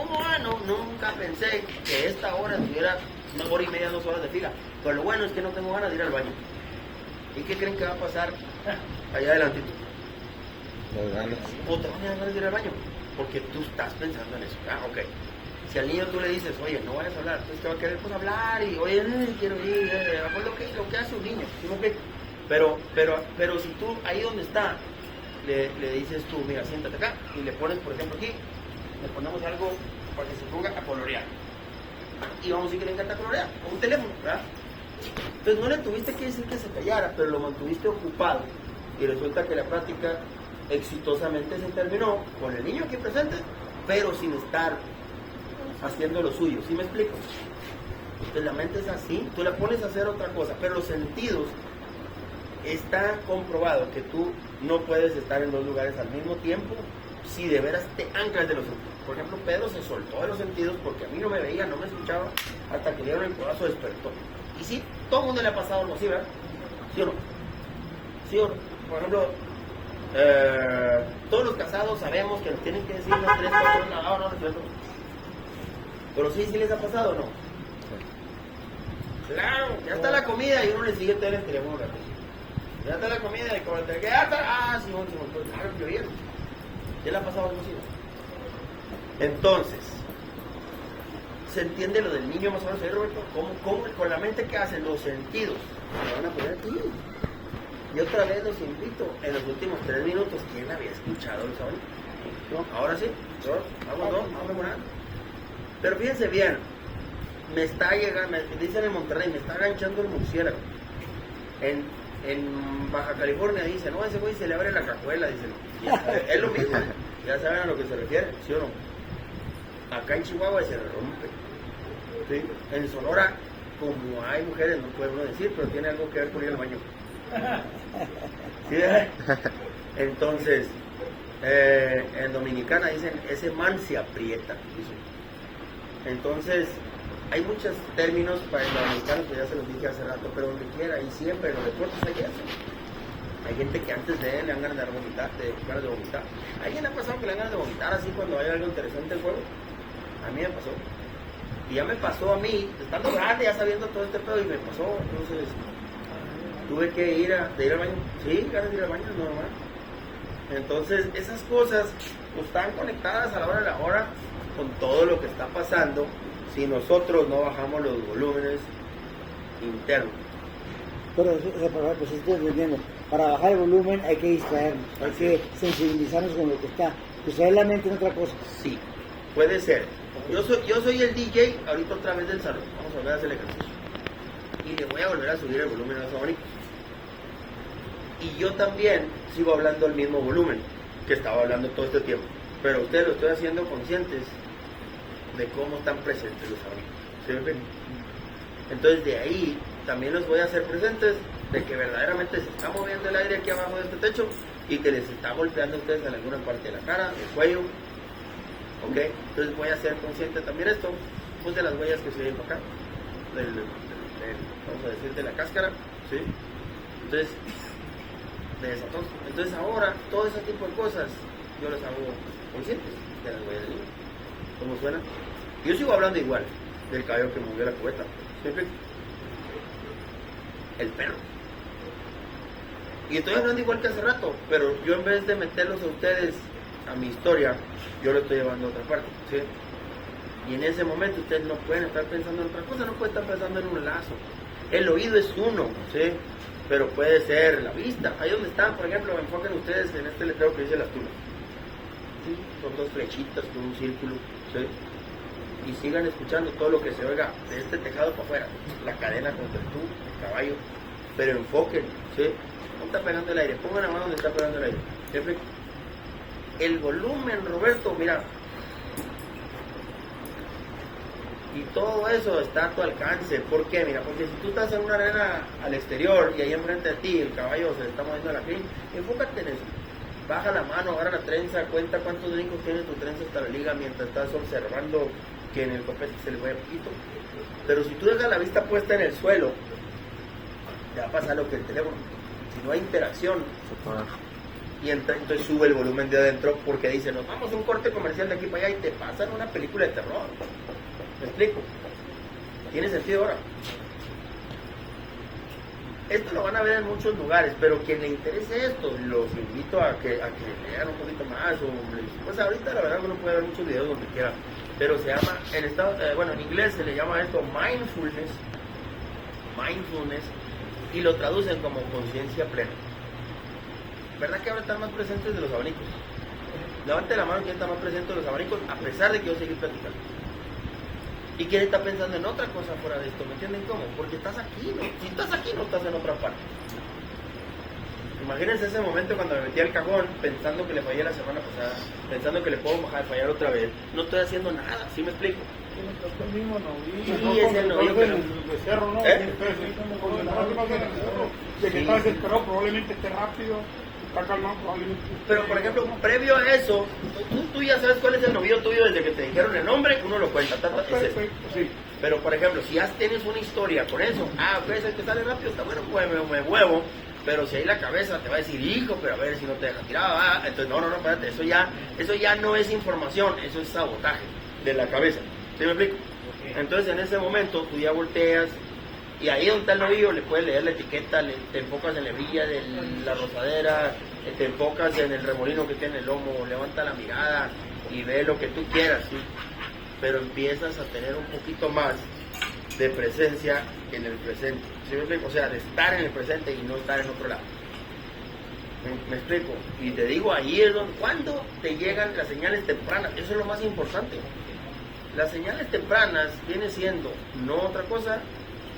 nunca pensé que esta hora estuviera 1 hora y media, 2 horas de fila, pero lo bueno es que no tengo ganas de ir al baño. ¿Y qué creen que va a pasar allá adelantito? Las ganas. O te van a dar ganas de ir al baño, porque tú estás pensando en eso. Ah, ok. Si al niño tú le dices, oye, no vayas a hablar, entonces te va a querer pues hablar y, oye, quiero ir, pues lo que hace un niño, ¿sí me explico? Pero si tú, ahí donde está, le dices tú, mira, siéntate acá, y le pones, por ejemplo, aquí, le ponemos algo para que se ponga a colorear. Y vamos a decir que le encanta colorear, con un teléfono, ¿verdad? Entonces no le tuviste que decir que se callara, pero lo mantuviste ocupado, y resulta que la práctica exitosamente se terminó con el niño aquí presente, pero sin estar haciendo lo suyo, ¿sí me explico? Entonces la mente es así, tú la pones a hacer otra cosa, pero los sentidos está comprobado que tú no puedes estar en dos lugares al mismo tiempo si de veras te anclas de los sentidos. Por ejemplo, Pedro se soltó de los sentidos porque a mí no me veía, no me escuchaba, hasta que le dieron el codazo despertó. Y sí, todo el mundo le ha pasado algo así, ¿verdad? ¿Sí o no? ¿Sí o no? Por ejemplo, todos los casados sabemos que nos tienen que decir las 3, 4 horas, no, pero sí les ha pasado o no. Claro, ya está la comida y uno le sigue todo el teléfono. Ya está la comida y como el teléfono, ya está, sí, pues claro, que bien. ¿Ya le ha pasado algo así? Entonces, ¿se entiende lo del niño más o menos ahí, Roberto? ¿Cómo con la mente que hacen los sentidos? Me van a poner aquí. Y otra vez los invito, en los últimos 3 minutos, ¿quién había escuchado los abanicos? ¿No? Ahora sí, vamos dos, vamos a nada. Pero fíjense bien, me está llegando, me dicen en Monterrey, me está aganchando el murciélago. En Baja California dicen, no, ese güey se le abre la cajuela, dicen. Es lo mismo, ya saben a lo que se refiere, ¿sí o no? Acá en Chihuahua se rompe. ¿Sí? En Sonora, como hay mujeres, no puede uno decir, pero tiene algo que ver con ir al baño. ¿Sí? Entonces, en Dominicana dicen, ese man se aprieta. Dicen. Entonces, hay muchos términos para el dominicano que ya se los dije hace rato, pero donde quiera y siempre en los deportes hay eso. Hay gente que antes de él le dan ganas de vomitar, ¿A alguien le ha pasado que le dan ganas de vomitar así cuando hay algo interesante en el juego? A mí me pasó. Y ya me pasó a mí, estando grande, ya sabiendo todo este pedo, y me pasó. Entonces, tuve que ir al baño. Sí, ganas de ir al baño, es normal. Entonces, esas cosas pues, están conectadas a la hora de la hora con todo lo que está pasando si nosotros no bajamos los volúmenes internos. Pero, pues estoy entendiendo, para bajar el volumen hay que distraernos, hay que sensibilizarnos con lo que está, distraer la mente en otra cosa. Sí, puede ser. Yo soy el DJ ahorita otra vez del salón, vamos a volver a hacer el ejercicio. Y le voy a volver a subir el volumen a los abanicos. Y yo también sigo hablando al mismo volumen que estaba hablando todo este tiempo. Pero a ustedes lo estoy haciendo conscientes de cómo están presentes los abanicos. ¿Sí me ven? Entonces de ahí también los voy a hacer presentes de que verdaderamente se está moviendo el aire aquí abajo de este techo y que les está golpeando a ustedes en alguna parte de la cara, del cuello. ¿Ok? Entonces voy a ser consciente también esto, pues de las huellas que se ven acá, vamos a decir, de la cáscara, ¿sí? Entonces, de esa tos. Entonces ahora, todo ese tipo de cosas, yo las hago conscientes de las huellas del niño. ¿Cómo suena? Yo sigo hablando igual del cabello que movió la cubeta. ¿Siempre? El perro. Y estoy hablando igual que hace rato, pero yo en vez de meterlos a ustedes a mi historia, yo lo estoy llevando a otra parte, ¿sí? Y en ese momento ustedes no pueden estar pensando en otra cosa, no pueden estar pensando en un lazo. El oído es uno, ¿sí? Pero puede ser la vista. Ahí donde están, por ejemplo, enfoquen ustedes en este letrero que dice las tunas. ¿Sí? Son 2 flechitas con un círculo, ¿sí? Y sigan escuchando todo lo que se oiga de este tejado para afuera, la cadena contra el tubo, el caballo, pero enfoquen, ¿sí? No está pegando el aire, pongan la mano donde está pegando el aire. Siempre. El volumen, Roberto, mira, y todo eso está a tu alcance. ¿Por qué? Mira, porque si tú estás en una arena al exterior y ahí enfrente de ti el caballo se está moviendo a la crin, enfócate en eso. Baja la mano, agarra la trenza, cuenta cuántos brincos tiene tu trenza hasta la liga mientras estás observando que en el copete se le vaya poquito. Pero si tú dejas la vista puesta en el suelo, te va a pasar lo que el teléfono. Si no hay interacción, y entonces sube el volumen de adentro porque dice, nos vamos a un corte comercial de aquí para allá y te pasan una película de terror. ¿Me explico? ¿Tiene sentido ahora? Esto lo van a ver en muchos lugares, pero quien le interese esto, los invito a que lean un poquito más. Pues ahorita la verdad uno puede ver muchos videos donde quiera, pero se llama, en inglés se le llama esto mindfulness, y lo traducen como conciencia plena. ¿Verdad que ahora están más presentes de los abanicos? Levante la mano quien está más presente de los abanicos, a pesar de que yo seguí platicando. ¿Y quién está pensando en otra cosa fuera de esto? ¿Me entienden cómo? Porque estás aquí, ¿no? Si estás aquí, no estás en otra parte. Imagínense ese momento cuando me metí al cajón pensando que le fallé la semana pasada, pensando que le puedo fallar otra vez. No estoy haciendo nada, ¿sí me explico? El mismo novillo. Sí, es el novillo. de que está desesperado, probablemente esté rápido, está calmado, probablemente. Pero, por ejemplo, previo a eso, tú ya sabes cuál es el novio tuyo desde que te dijeron el nombre, uno lo cuenta. Perfecto, sí. Pero, por ejemplo, si ya tienes una historia con eso, es el que sale rápido, está bueno, pues me huevo. Pero si ahí la cabeza te va a decir, hijo, pero a ver si no te deja tirado, entonces no, espérate, eso ya no es información, eso es sabotaje de la cabeza. ¿Sí me explico? Entonces en ese momento tú ya volteas y ahí donde está el novillo le puedes leer la etiqueta, te enfocas en la hebilla de la rosadera, te enfocas en el remolino que tiene el lomo, levanta la mirada y ve lo que tú quieras, ¿sí? Pero empiezas a tener un poquito más de presencia en el presente. ¿Sí me explico? O sea, de estar en el presente y no estar en otro lado. ¿Me explico? Y te digo, ahí es donde, cuando te llegan las señales tempranas, eso es lo más importante. Las señales tempranas viene siendo no otra cosa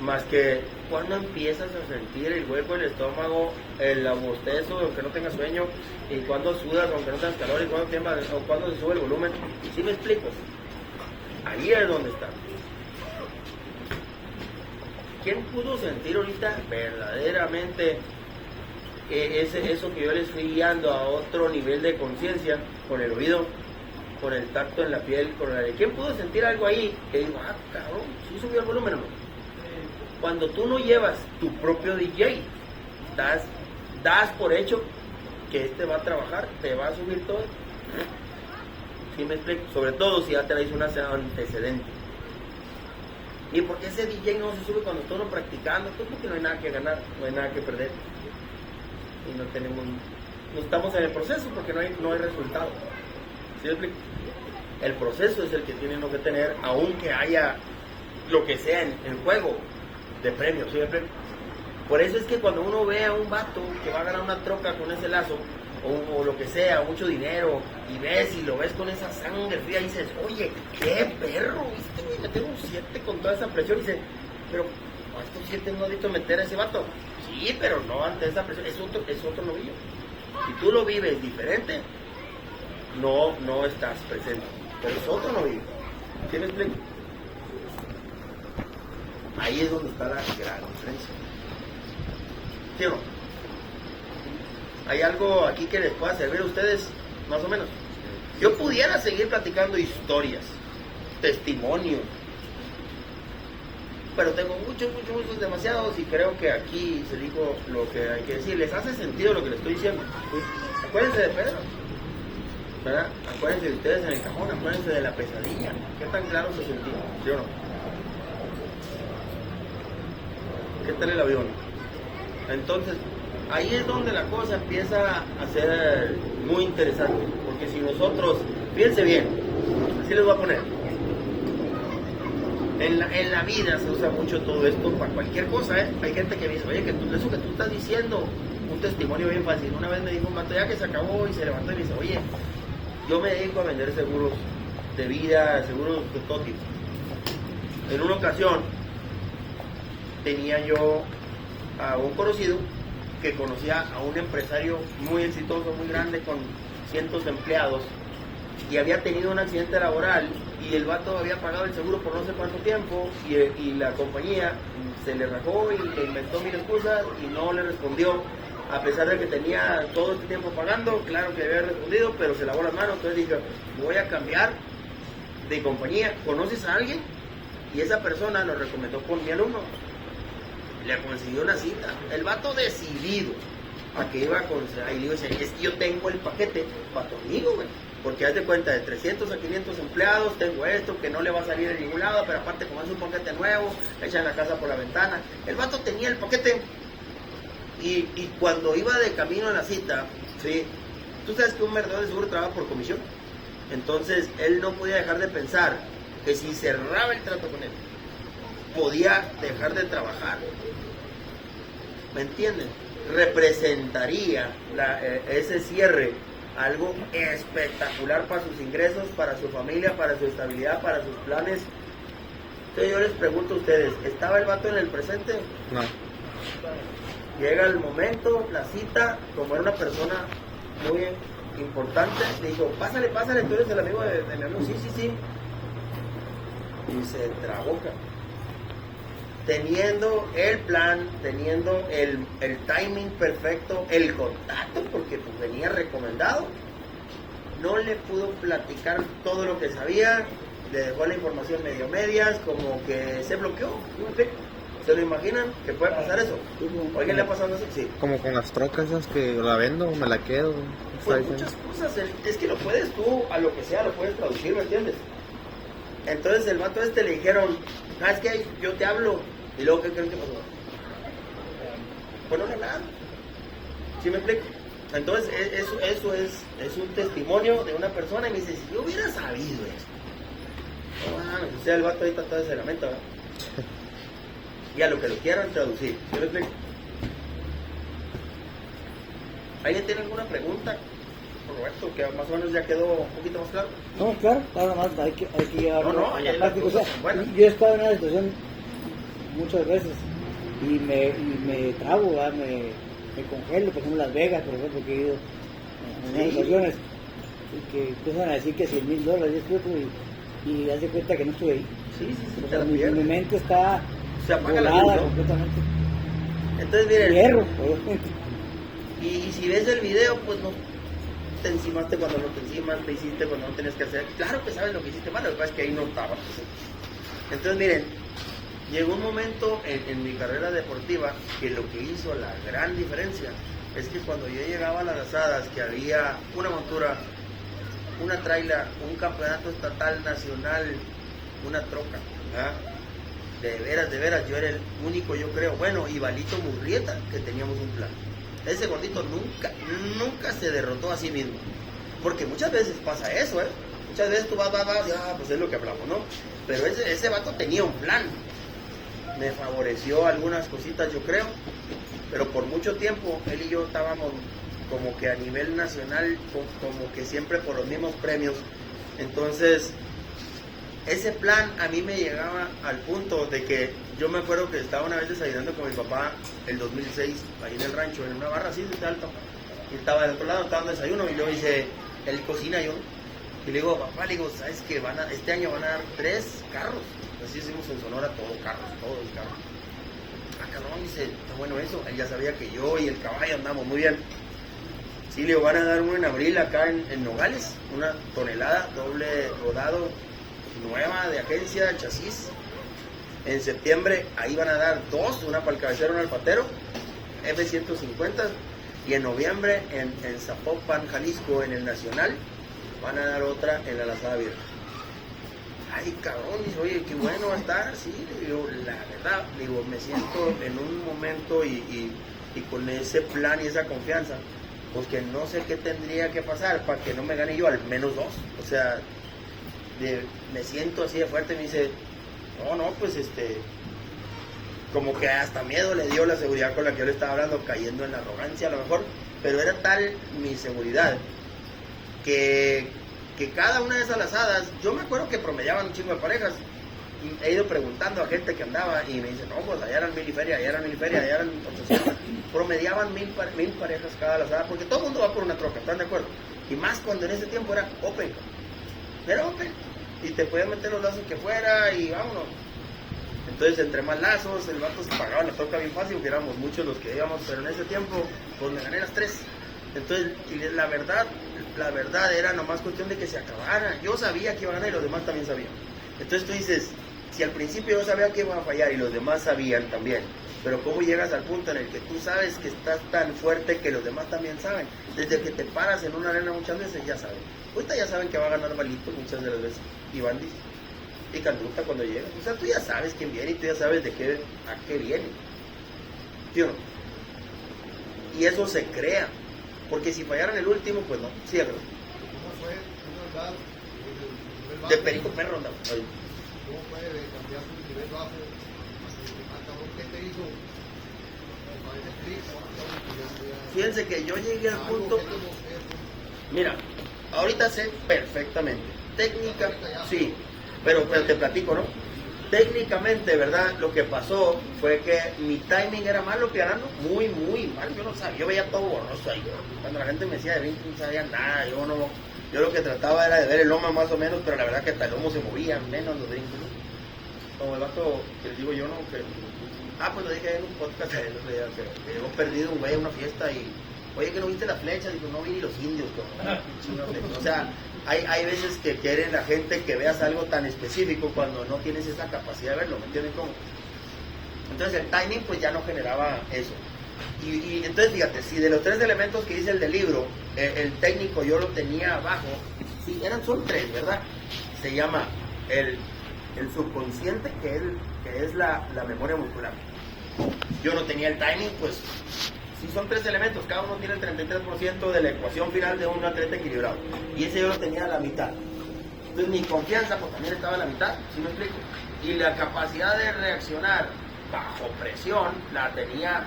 más que cuando empiezas a sentir el hueco del estómago, el abostezo, aunque no tengas sueño, y cuando sudas, aunque no tengas calor, y cuando tiembla, o cuando se sube el volumen. ¿Sí me explico? Ahí es donde está. ¿Quién pudo sentir ahorita verdaderamente eso que yo les fui guiando a otro nivel de conciencia, con el oído, con el tacto en la piel, con la de quién pudo sentir algo ahí? Que digo, cabrón, ¿sí subió el volumen o no? Cuando tú no llevas tu propio DJ, das por hecho que este va a trabajar, te va a subir todo. ¿Sí me explico? Sobre todo si ya traes un antecedente. ¿Y por qué ese DJ no se sube cuando está uno practicando? Pues porque no hay nada que ganar, no hay nada que perder. Y no estamos en el proceso porque no hay resultado. ¿Sí me explico? El proceso es el que tiene uno que tener, aunque haya lo que sea en juego de premios. ¿Sí me explico? Por eso es que cuando uno ve a un vato que va a ganar una troca con ese lazo, o lo que sea, mucho dinero, y lo ves con esa sangre fría, y dices, oye, qué perro, ¿viste, güey? Meter un 7 con toda esa presión, y dices, pero estos 7 no necesito meter a ese vato. Sí, pero no ante esa presión, es otro novillo. Si tú lo vives diferente, no estás presente, pero es otro novillo. ¿Sí me explico? Ahí es donde está la gran diferencia. ¿Sí o no? ¿Hay algo aquí que les pueda servir a ustedes, más o menos? Yo pudiera seguir platicando historias, testimonios, pero tengo muchos, demasiados, y creo que aquí se dijo lo que hay que decir. ¿Les hace sentido lo que les estoy diciendo? Acuérdense de Pedro, ¿verdad? Acuérdense de ustedes en el cajón, acuérdense de la pesadilla. ¿Qué tan claro se sintió? ¿Sí o no? ¿Qué tal el avión? Entonces, ahí es donde la cosa empieza a ser muy interesante, porque si nosotros, fíjense bien, así les voy a poner, en la vida se usa mucho todo esto para cualquier cosa, ¿eh? Hay gente que me dice, oye, que eso que tú estás diciendo, un testimonio bien fácil. Una vez me dijo un vato, ya que se acabó, y se levantó y me dice, oye, yo me dedico a vender seguros de vida, seguros de todo tipo. En una ocasión tenía yo a un conocido que conocía a un empresario muy exitoso, muy grande, con cientos de empleados, y había tenido un accidente laboral, y el vato había pagado el seguro por no sé cuánto tiempo, y la compañía se le rajó y le inventó mil excusas y no le respondió, a pesar de que tenía todo este tiempo pagando. Claro que había respondido, pero se lavó las manos. Entonces dije, voy a cambiar de compañía. ¿Conoces a alguien? Y esa persona lo recomendó con mi alumno. Le consiguió una cita. El vato decidido a que iba a conseguir. Ahí le digo, es que yo tengo el paquete para tu amigo, güey. Porque haz de cuenta, de 300 a 500 empleados, tengo esto, que no le va a salir de ningún lado, pero aparte como es un paquete nuevo, echan la casa por la ventana. El vato tenía el paquete, y cuando iba de camino a la cita, ¿sí? Tú sabes que un vendedor de seguro trabaja por comisión. Entonces, él no podía dejar de pensar que si cerraba el trato con él, podía dejar de trabajar. ¿Me entienden? Representaría ese cierre algo espectacular para sus ingresos, para su familia, para su estabilidad, para sus planes. Entonces yo les pregunto a ustedes, ¿estaba el vato en el presente? No. Llega el momento, la cita, como era una persona muy importante, le dijo, pásale, tú eres el amigo de mi amigo. Sí. Y se traboca. teniendo el plan, teniendo el timing perfecto, el contacto, porque pues venía recomendado, no le pudo platicar todo lo que sabía, le dejó la información medio medias, como que se bloqueó. ¿Se lo imaginan que puede pasar eso? Oigan, ¿le ha pasado eso? Sí. Como con las trocas esas que la vendo o me la quedo. Pues muchas cosas, es que lo puedes tú, a lo que sea, lo puedes traducir, ¿me entiendes? Entonces el vato le dijeron, ¿sabes qué? Yo te hablo. Y luego, ¿qué creen que pasó? Pues no nada. ¿Sí me explico? Entonces, eso es un testimonio de una persona y me dice, si yo hubiera sabido eso. No mames, o sea, el vato ahorita todo se lamenta, ¿verdad? Y a lo que lo quieran traducir. ¿Sí me explico? ¿Alguien tiene alguna pregunta? Roberto, que más o menos ya quedó un poquito más claro. No, claro, nada más hay que llevarlo No, a ya la la práctica. O sea, cosa, bueno. yo he estado en una situación muchas veces y me trabo, ¿verdad? me congelo, por ejemplo en Las Vegas, por ejemplo, que he ido en unas ocasiones y que empiezan a decir que $100,000 y hace cuenta que no estuve ahí. Sí, O sea, mi mente está se apaga la volada luz, ¿no? completamente. Entonces, miren, Hierro, obviamente. y si ves el video, pues no te encimaste cuando no te encimas, te hiciste cuando no tenías que hacer. Claro que sabes lo que hiciste mal, lo que pasa es que ahí no estaba. Entonces, miren, llegó un momento en mi carrera deportiva que lo que hizo la gran diferencia es que cuando yo llegaba a las asadas, que había una montura, una traila, un campeonato estatal, nacional, una troca, ¿verdad? De veras, yo era el único, yo creo, bueno, y Valito Murrieta, que teníamos un plan. Ese gordito nunca se derrotó a sí mismo. Porque muchas veces pasa eso, ¿eh? Muchas veces tú vas, ya, pues es lo que hablamos, ¿no? Pero ese vato tenía un plan. Me favoreció algunas cositas, yo creo. Pero por mucho tiempo, él y yo estábamos como que a nivel nacional, como que siempre por los mismos premios. Entonces, ese plan a mí me llegaba al punto de que yo me acuerdo que estaba una vez desayunando con mi papá el 2006, ahí en el rancho, en una barra así de alto. Y estaba del otro lado, estaba en desayuno y luego dice, él cocina yo. Y le digo, papá, le digo, ¿sabes qué? Este año van a dar 3 carros. Así decimos en Sonora, todos los carros. Ah, cabrón, dice, está bueno eso. Él ya sabía que yo y el caballo andamos muy bien. Sí, le digo, van a dar uno en abril acá en Nogales, una tonelada, doble rodado, nueva de agencia, chasis. En septiembre ahí van a dar 2, una para el cabecero, una al patero, F-150. Y en noviembre en Zapopan, Jalisco, en el Nacional, van a dar otra en la Lazada Abierta. Ay, cabrón, dice, oye, qué bueno va a estar. Sí, le digo, la verdad, le digo, me siento en un momento y con ese plan y esa confianza, pues que no sé qué tendría que pasar para que no me gane yo al menos 2. O sea, me siento así de fuerte. Me dice, no, pues como que hasta miedo le dio la seguridad con la que yo le estaba hablando, cayendo en la arrogancia a lo mejor, pero era tal mi seguridad que cada una de esas lazadas, yo me acuerdo que promediaban un chingo de parejas, y he ido preguntando a gente que andaba y me dicen, no, pues allá eran 1000 y feria, allá eran 800, promediaban 1000 parejas cada lazada, porque todo el mundo va por una troca, ¿están de acuerdo? Y más cuando en ese tiempo era open, y te podían meter los lazos que fuera y vámonos. Entonces, entre más lazos, el vato se pagaba la troca bien fácil, porque éramos muchos los que íbamos, pero en ese tiempo, pues me gané las 3. Entonces, y la verdad era nomás cuestión de que se acabara. Yo sabía que iba a ganar y los demás también sabían. Entonces tú dices, si al principio yo sabía que iba a fallar y los demás sabían también, pero cómo llegas al punto en el que tú sabes que estás tan fuerte que los demás también saben. Desde que te paras en una arena muchas veces ya saben. Ahorita ya saben que va a ganar Valito muchas de las veces, y Bandis, y Canduta cuando llega. O sea, tú ya sabes quién viene y tú ya sabes a qué viene. ¿Sí o no? Y eso se crea. Porque si fallaran el último, pues no. Sí, ¿verdad? ¿Cómo fue? De Perico Perro, no. ¿Cómo fue de cambiar su nivel bajo? ¿Qué te hizo? Fíjense que yo llegué al punto. Mira, ahorita sé perfectamente. Técnica, sí. Pero te platico, ¿no? Técnicamente, ¿verdad? Lo que pasó fue que mi timing era malo pianando, muy mal. Yo no sabía, yo veía todo borroso ahí. Cuando la gente me decía de Vinci no sabía nada. Yo lo que trataba era de ver el lomo más o menos, pero la verdad que hasta el lomo se movía, menos los brincos, ¿no? Como el vato que les digo yo, ¿no? Que Pues lo dije en un podcast el otro día, que hemos perdido un güey a una fiesta y, oye, que no viste las flechas, digo, no vi ni los indios, o sea, hay veces que quieren la gente que veas algo tan específico cuando no tienes esa capacidad de verlo, ¿me entienden cómo? Entonces el timing pues ya no generaba eso. Y entonces fíjate, si de los 3 elementos que dice el del libro, el técnico yo lo tenía abajo, sí, son 3, ¿verdad? Se llama el subconsciente, que es la memoria muscular. Yo no tenía el timing, pues si son 3 elementos, cada uno tiene el 33% de la ecuación final de un atleta equilibrado. Y ese yo lo tenía a la mitad. Entonces mi confianza pues también estaba a la mitad, ¿sí me explico? Y la capacidad de reaccionar bajo presión la tenía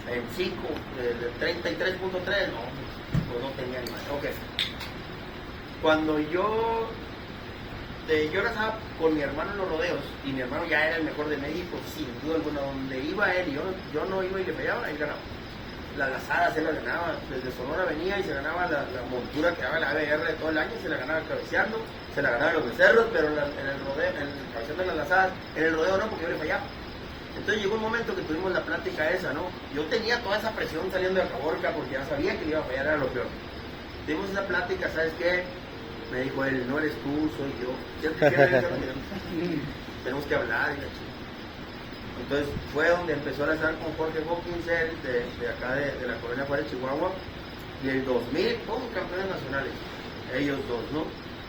en 5, de 33.3, no tenía ni más. Ok. Cuando yo estaba con mi hermano en los rodeos, y mi hermano ya era el mejor de México, sin duda alguna, donde iba él, y yo no iba y le fallaba, él ganaba. Las lazadas él las ganaba, desde Sonora venía y se ganaba la montura que daba la ABR todo el año, se la ganaba cabeceando, se la ganaba en los becerros, pero en el rodeo, en el cabeceando de las lazadas, en el rodeo no, porque yo le fallaba. Entonces llegó un momento que tuvimos la plática esa, ¿no? Yo tenía toda esa presión saliendo de Caborca porque ya sabía que le iba a fallar, era lo peor. Tuvimos esa plática, ¿sabes qué? Me dijo él, no eres tú, soy yo. Tenemos que hablar. Entonces fue donde empezó a lanzar con Jorge Hawkins, de acá de la colonia Juárez, Chihuahua. Y el 2000, campeones nacionales. Ellos dos, ¿no?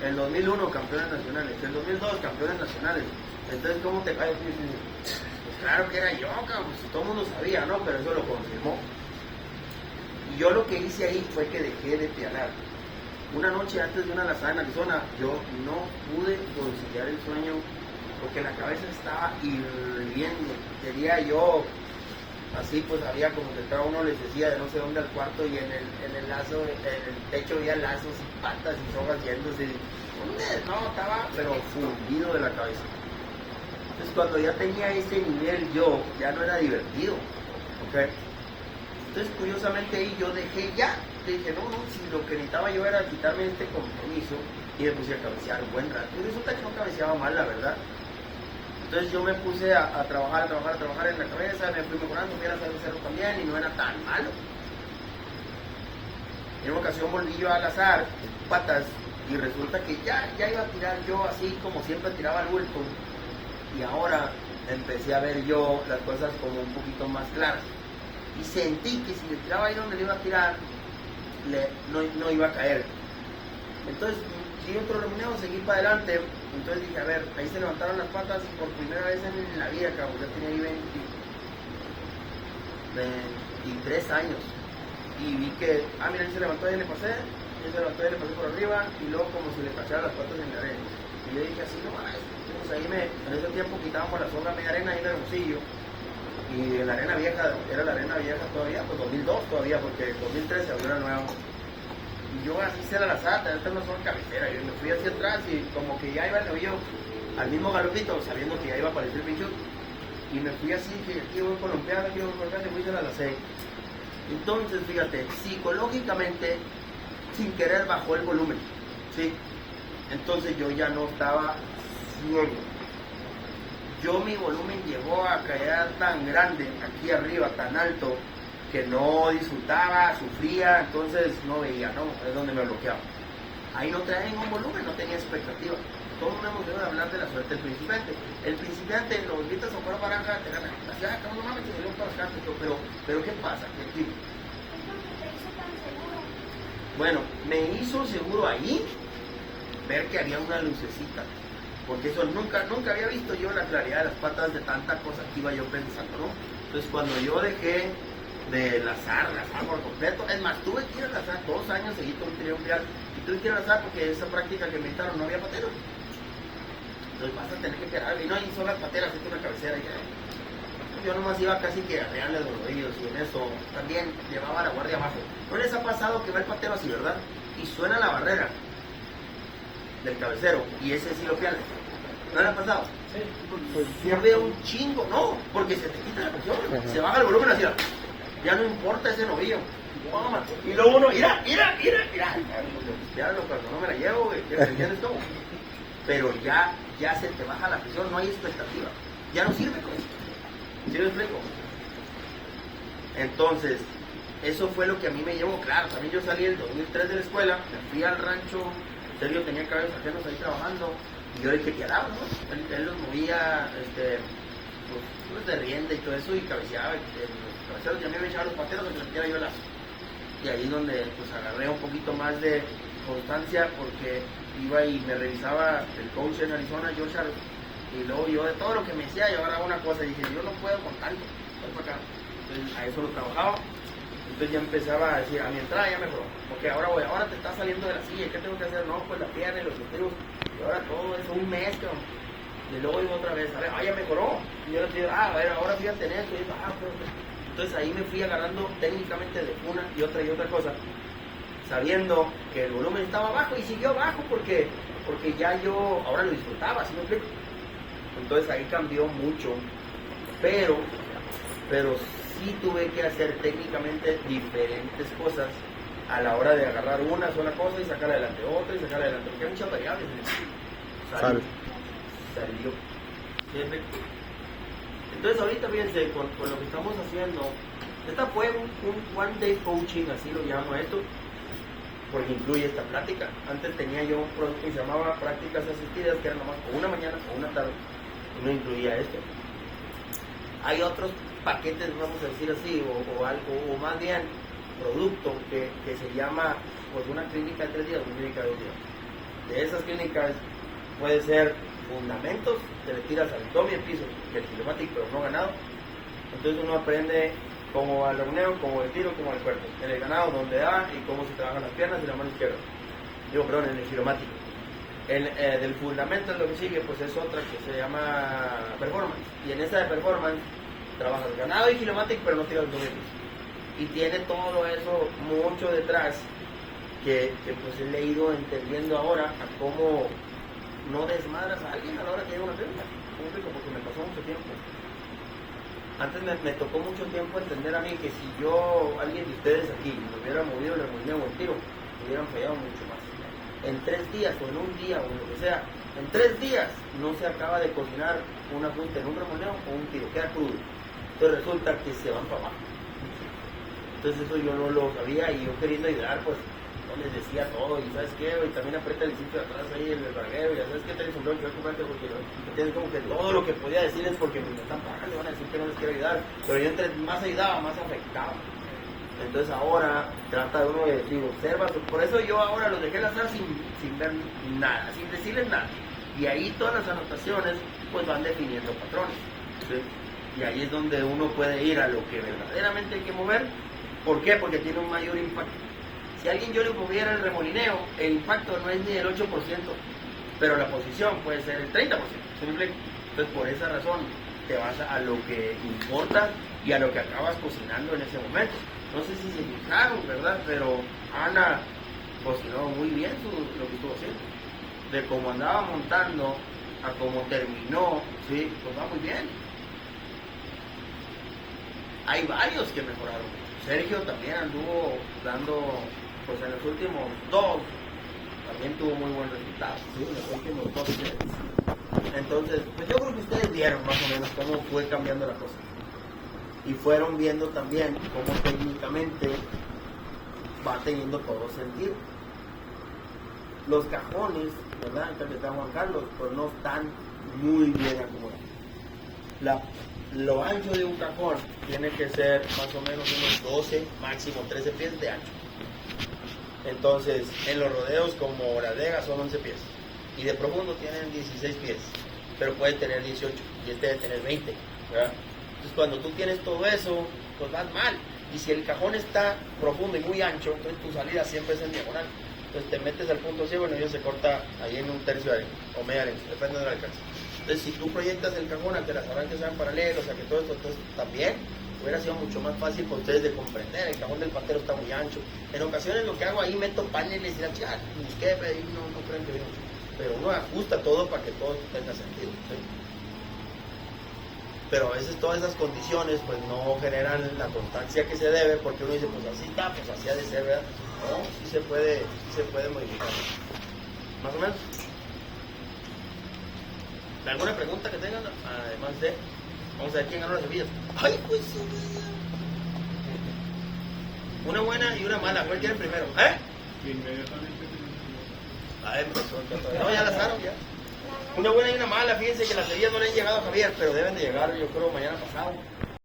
El 2001, campeones nacionales. El 2002, campeones nacionales. Entonces, ¿cómo te cae? Pues claro que era yo, cabrón, pues todo el mundo sabía, ¿no? Pero eso lo confirmó. Y yo lo que hice ahí fue que dejé de pianar. Una noche antes de una lazada en Arizona, yo no pude conciliar el sueño porque la cabeza estaba hirviendo. Quería yo, así pues había como que cada uno les decía de no sé dónde al cuarto y en el lazo, en el techo había lazos y patas y sogas yéndose. No, estaba pero fundido de la cabeza. Entonces cuando ya tenía ese nivel yo, ya no era divertido, ¿ok? Entonces curiosamente ahí yo dejé ya, dije no, si lo que necesitaba yo era quitarme este compromiso y me puse a cabecear un buen rato. Y resulta que no cabeceaba mal, la verdad. Entonces yo me puse a trabajar en la cabeza, me fui mejorando, fui a hacer cerro también y no era tan malo. En una ocasión volví yo al azar, patas, y resulta que ya iba a tirar yo así como siempre tiraba al bulto. Y ahora empecé a ver yo las cosas como un poquito más claras. Y sentí que si le tiraba ahí donde le iba a tirar, no iba a caer. Entonces di otro remuneo, seguí para adelante. Entonces dije, a ver, ahí se levantaron las patas y por primera vez en la vida, cabrón, ya tenía ahí 23 años. Y vi que, mira, ahí se levantó y le pasé, por arriba, y luego como si le pasara las patas en la arena. Y yo dije, así no va. Entonces ahí en ese tiempo quitábamos la soga media arena ahí en Hermosillo. Y en la arena vieja, era la arena vieja todavía, pues 2002 todavía, porque en 2013 abrió la nueva. Y yo así se la lazada, esta no son cabecera, yo me fui hacia atrás y como que ya iba el novillo al mismo galopito, sabiendo que ya iba a aparecer el pincho. Y me fui así, que aquí voy colombiano, aquí voy colombiano, y fui y se la lacé. Entonces, fíjate, psicológicamente, sin querer bajó el volumen, ¿sí? Entonces yo ya no estaba ciego. Mi volumen llegó a caer tan grande, aquí arriba, tan alto, que no disfrutaba, sufría, entonces no veía, ¿no? Es donde me bloqueaba. Ahí no traía ningún volumen, no tenía expectativa. Todos hemos de hablar de la suerte del principiante. El principiante, los gritas o fuera baraja, te ganan. Así, cabrón, no mames, te dio para acá, pero ¿qué pasa? Bueno, me hizo seguro ahí ver que había una lucecita. Porque eso nunca había visto yo la claridad de las patas de tanta cosa que iba yo pensando, ¿no? Entonces cuando yo dejé de lazar por completo, es más, tuve que ir a lazar 2 años seguido un triunfal y tuve que ir a lazar porque esa práctica que me invitaron no había pateros. Entonces vas a tener que quedar, y no hay solas pateras, es una cabecera y ya. Yo nomás iba casi que a reales los rodillos y en eso también llevaba la guardia abajo. ¿No les ha pasado que va el patero así, verdad? Y suena la barrera del cabecero y ese sí lo pierde? ¿No le ha pasado? Sí. Pues pierde un chingo, no, porque se te quita la presión, se baja el volumen así, ya no importa ese novillo. Y luego uno, mira, ya lo cuando no me la llevo, ¿me entiendes cómo? Pero ya se te baja la presión, no hay expectativa, ya no sirve con eso. ¿Sí me explico? Entonces, eso fue lo que a mí me llevó, claro, también yo salí en el 2003 de la escuela, me fui al rancho, Sergio tenía cabellos ajenos ahí trabajando, y yo le chequeaba, ¿no? Él los movía, pues de rienda y todo eso, y cabeceaba, los cabeceros, y a mí me echaba los pateros, que se metiera yo el lazo. Y ahí es donde pues agarré un poquito más de constancia, porque iba y me revisaba el coach en Arizona, George Harris, y luego yo de todo lo que me decía, yo agarraba una cosa y dije, yo no puedo con tanto, voy para acá. Entonces a eso lo trabajaba. Entonces ya empezaba a decir, a mi entrada ya mejoró, porque ahora te está saliendo de la silla, ¿qué tengo que hacer? No, pues la pierna y los estribos, y ahora todo es un mes, cabrón. Y luego iba otra vez, a ver, ya mejoró. Y yo le digo, a ver, ahora fíjate en esto, y yo, pero... Entonces ahí me fui agarrando técnicamente de una y otra cosa, sabiendo que el volumen estaba bajo, y siguió bajo porque ya yo ahora lo disfrutaba, ¿sí me explico? Entonces ahí cambió mucho, pero sí tuve que hacer técnicamente diferentes cosas a la hora de agarrar una sola cosa y sacar adelante otra y sacar adelante, porque hay muchas variables. Salió. Entonces ahorita fíjense, con lo que estamos haciendo, esta fue un one day coaching, así lo llamo esto, porque incluye esta plática. Antes tenía yo un producto que se llamaba prácticas asistidas, que era nomás por una mañana o una tarde, y no incluía esto. Hay otros paquetes, vamos a decir así, o algo, o más bien producto que se llama pues una clínica de 3 días, una clínica de 2 días. De esas clínicas puede ser fundamentos, te le tiras al abdomen, el piso, que el kilomático, pero no ganado. Entonces uno aprende cómo va el roneo, cómo el tiro, cómo el cuerpo. En el ganado, dónde da y cómo se trabajan las piernas y la mano izquierda. En el kilomático. Del fundamento lo que sigue, pues es otra que se llama performance. Y en esa de performance trabajas ganado y kilomático, pero no tiras el doble piso. Y tiene todo eso mucho detrás que pues he ido entendiendo ahora a cómo no desmadras a alguien a la hora que llega una pregunta. Porque me pasó mucho tiempo. Antes me tocó mucho tiempo entender a mí que si alguien de ustedes aquí, me hubiera movido el remolino o el tiro, me hubieran fallado mucho más. En 3 días o en un día o en lo que sea, en 3 días no se acaba de cocinar una punta en un remolino o un tiro, queda crudo. Entonces resulta que se van para abajo. Entonces eso yo no lo sabía, y yo queriendo ayudar, pues no les decía todo, y ¿sabes qué? Y también aprieta el sitio de atrás ahí, el braguero, y ¿sabes qué? Tenés un blog, yo comprarte porque tienes como que todo lo que podía decirles, porque me están pagando, van a decir que no les quiero ayudar, pero yo entre más ayudaba, más afectaba. Entonces ahora trata de uno de decir, observa, por eso yo ahora los dejé al azar sin ver nada, sin decirles nada. Y ahí todas las anotaciones pues van definiendo patrones, ¿sí? Y ahí es donde uno puede ir a lo que verdaderamente hay que mover. ¿Por qué? Porque tiene un mayor impacto. Si a alguien yo le moviera el remolineo, el impacto no es ni el 8%, pero la posición puede ser el 30%. ¿Sí me explico? Entonces por esa razón te vas a lo que importa y a lo que acabas cocinando en ese momento. No sé si se fijaron, ¿verdad? Pero Ana cocinó muy bien lo que estuvo haciendo. De cómo andaba montando a cómo terminó, ¿sí? Pues va muy bien. Hay varios que mejoraron. Sergio también anduvo dando, pues en los últimos 2, también tuvo muy buen resultado, ¿sí? En los últimos 2 meses. Entonces, pues yo creo que ustedes vieron más o menos cómo fue cambiando la cosa. Y fueron viendo también cómo técnicamente va teniendo todo sentido. Los cajones, ¿verdad? Que está Juan Carlos, pues no están muy bien acomodados. Lo ancho de un cajón tiene que ser más o menos unos 12, máximo 13 pies de ancho. Entonces, en los rodeos como Las Vegas son 11 pies. Y de profundo tienen 16 pies, pero puede tener 18 y este debe tener 20, ¿verdad? Entonces, cuando tú tienes todo eso, pues vas mal. Y si el cajón está profundo y muy ancho, entonces tu salida siempre es en diagonal. Entonces te metes al punto ciego y el se corta ahí en un tercio de arena, o media arena, depende del alcance. Entonces, si tú proyectas el cajón a que las arranques sean paralelos, a que todo esto, entonces también hubiera sido mucho más fácil para ustedes de comprender. El cajón del patero está muy ancho. En ocasiones lo que hago ahí, meto paneles y la chica, busqué, pero ahí no creen que bien. Pero uno ajusta todo para que todo tenga sentido, ¿sí? Pero a veces todas esas condiciones pues no generan la constancia que se debe, porque uno dice, pues así está, pues así ha de ser, ¿verdad? No, sí se puede modificar. ¿Más o menos? ¿Alguna pregunta que tengan? Además de... Vamos a ver quién ganó las Sevillas. ¡Ay, pues! Una buena y una mala. ¿Cuál quiere primero? Inmediatamente. Ah, empezó. No, ya las lanzaron ya. Una buena y una mala. Fíjense que las Sevillas no le han llegado a Javier, pero deben de llegar, yo creo, mañana pasado.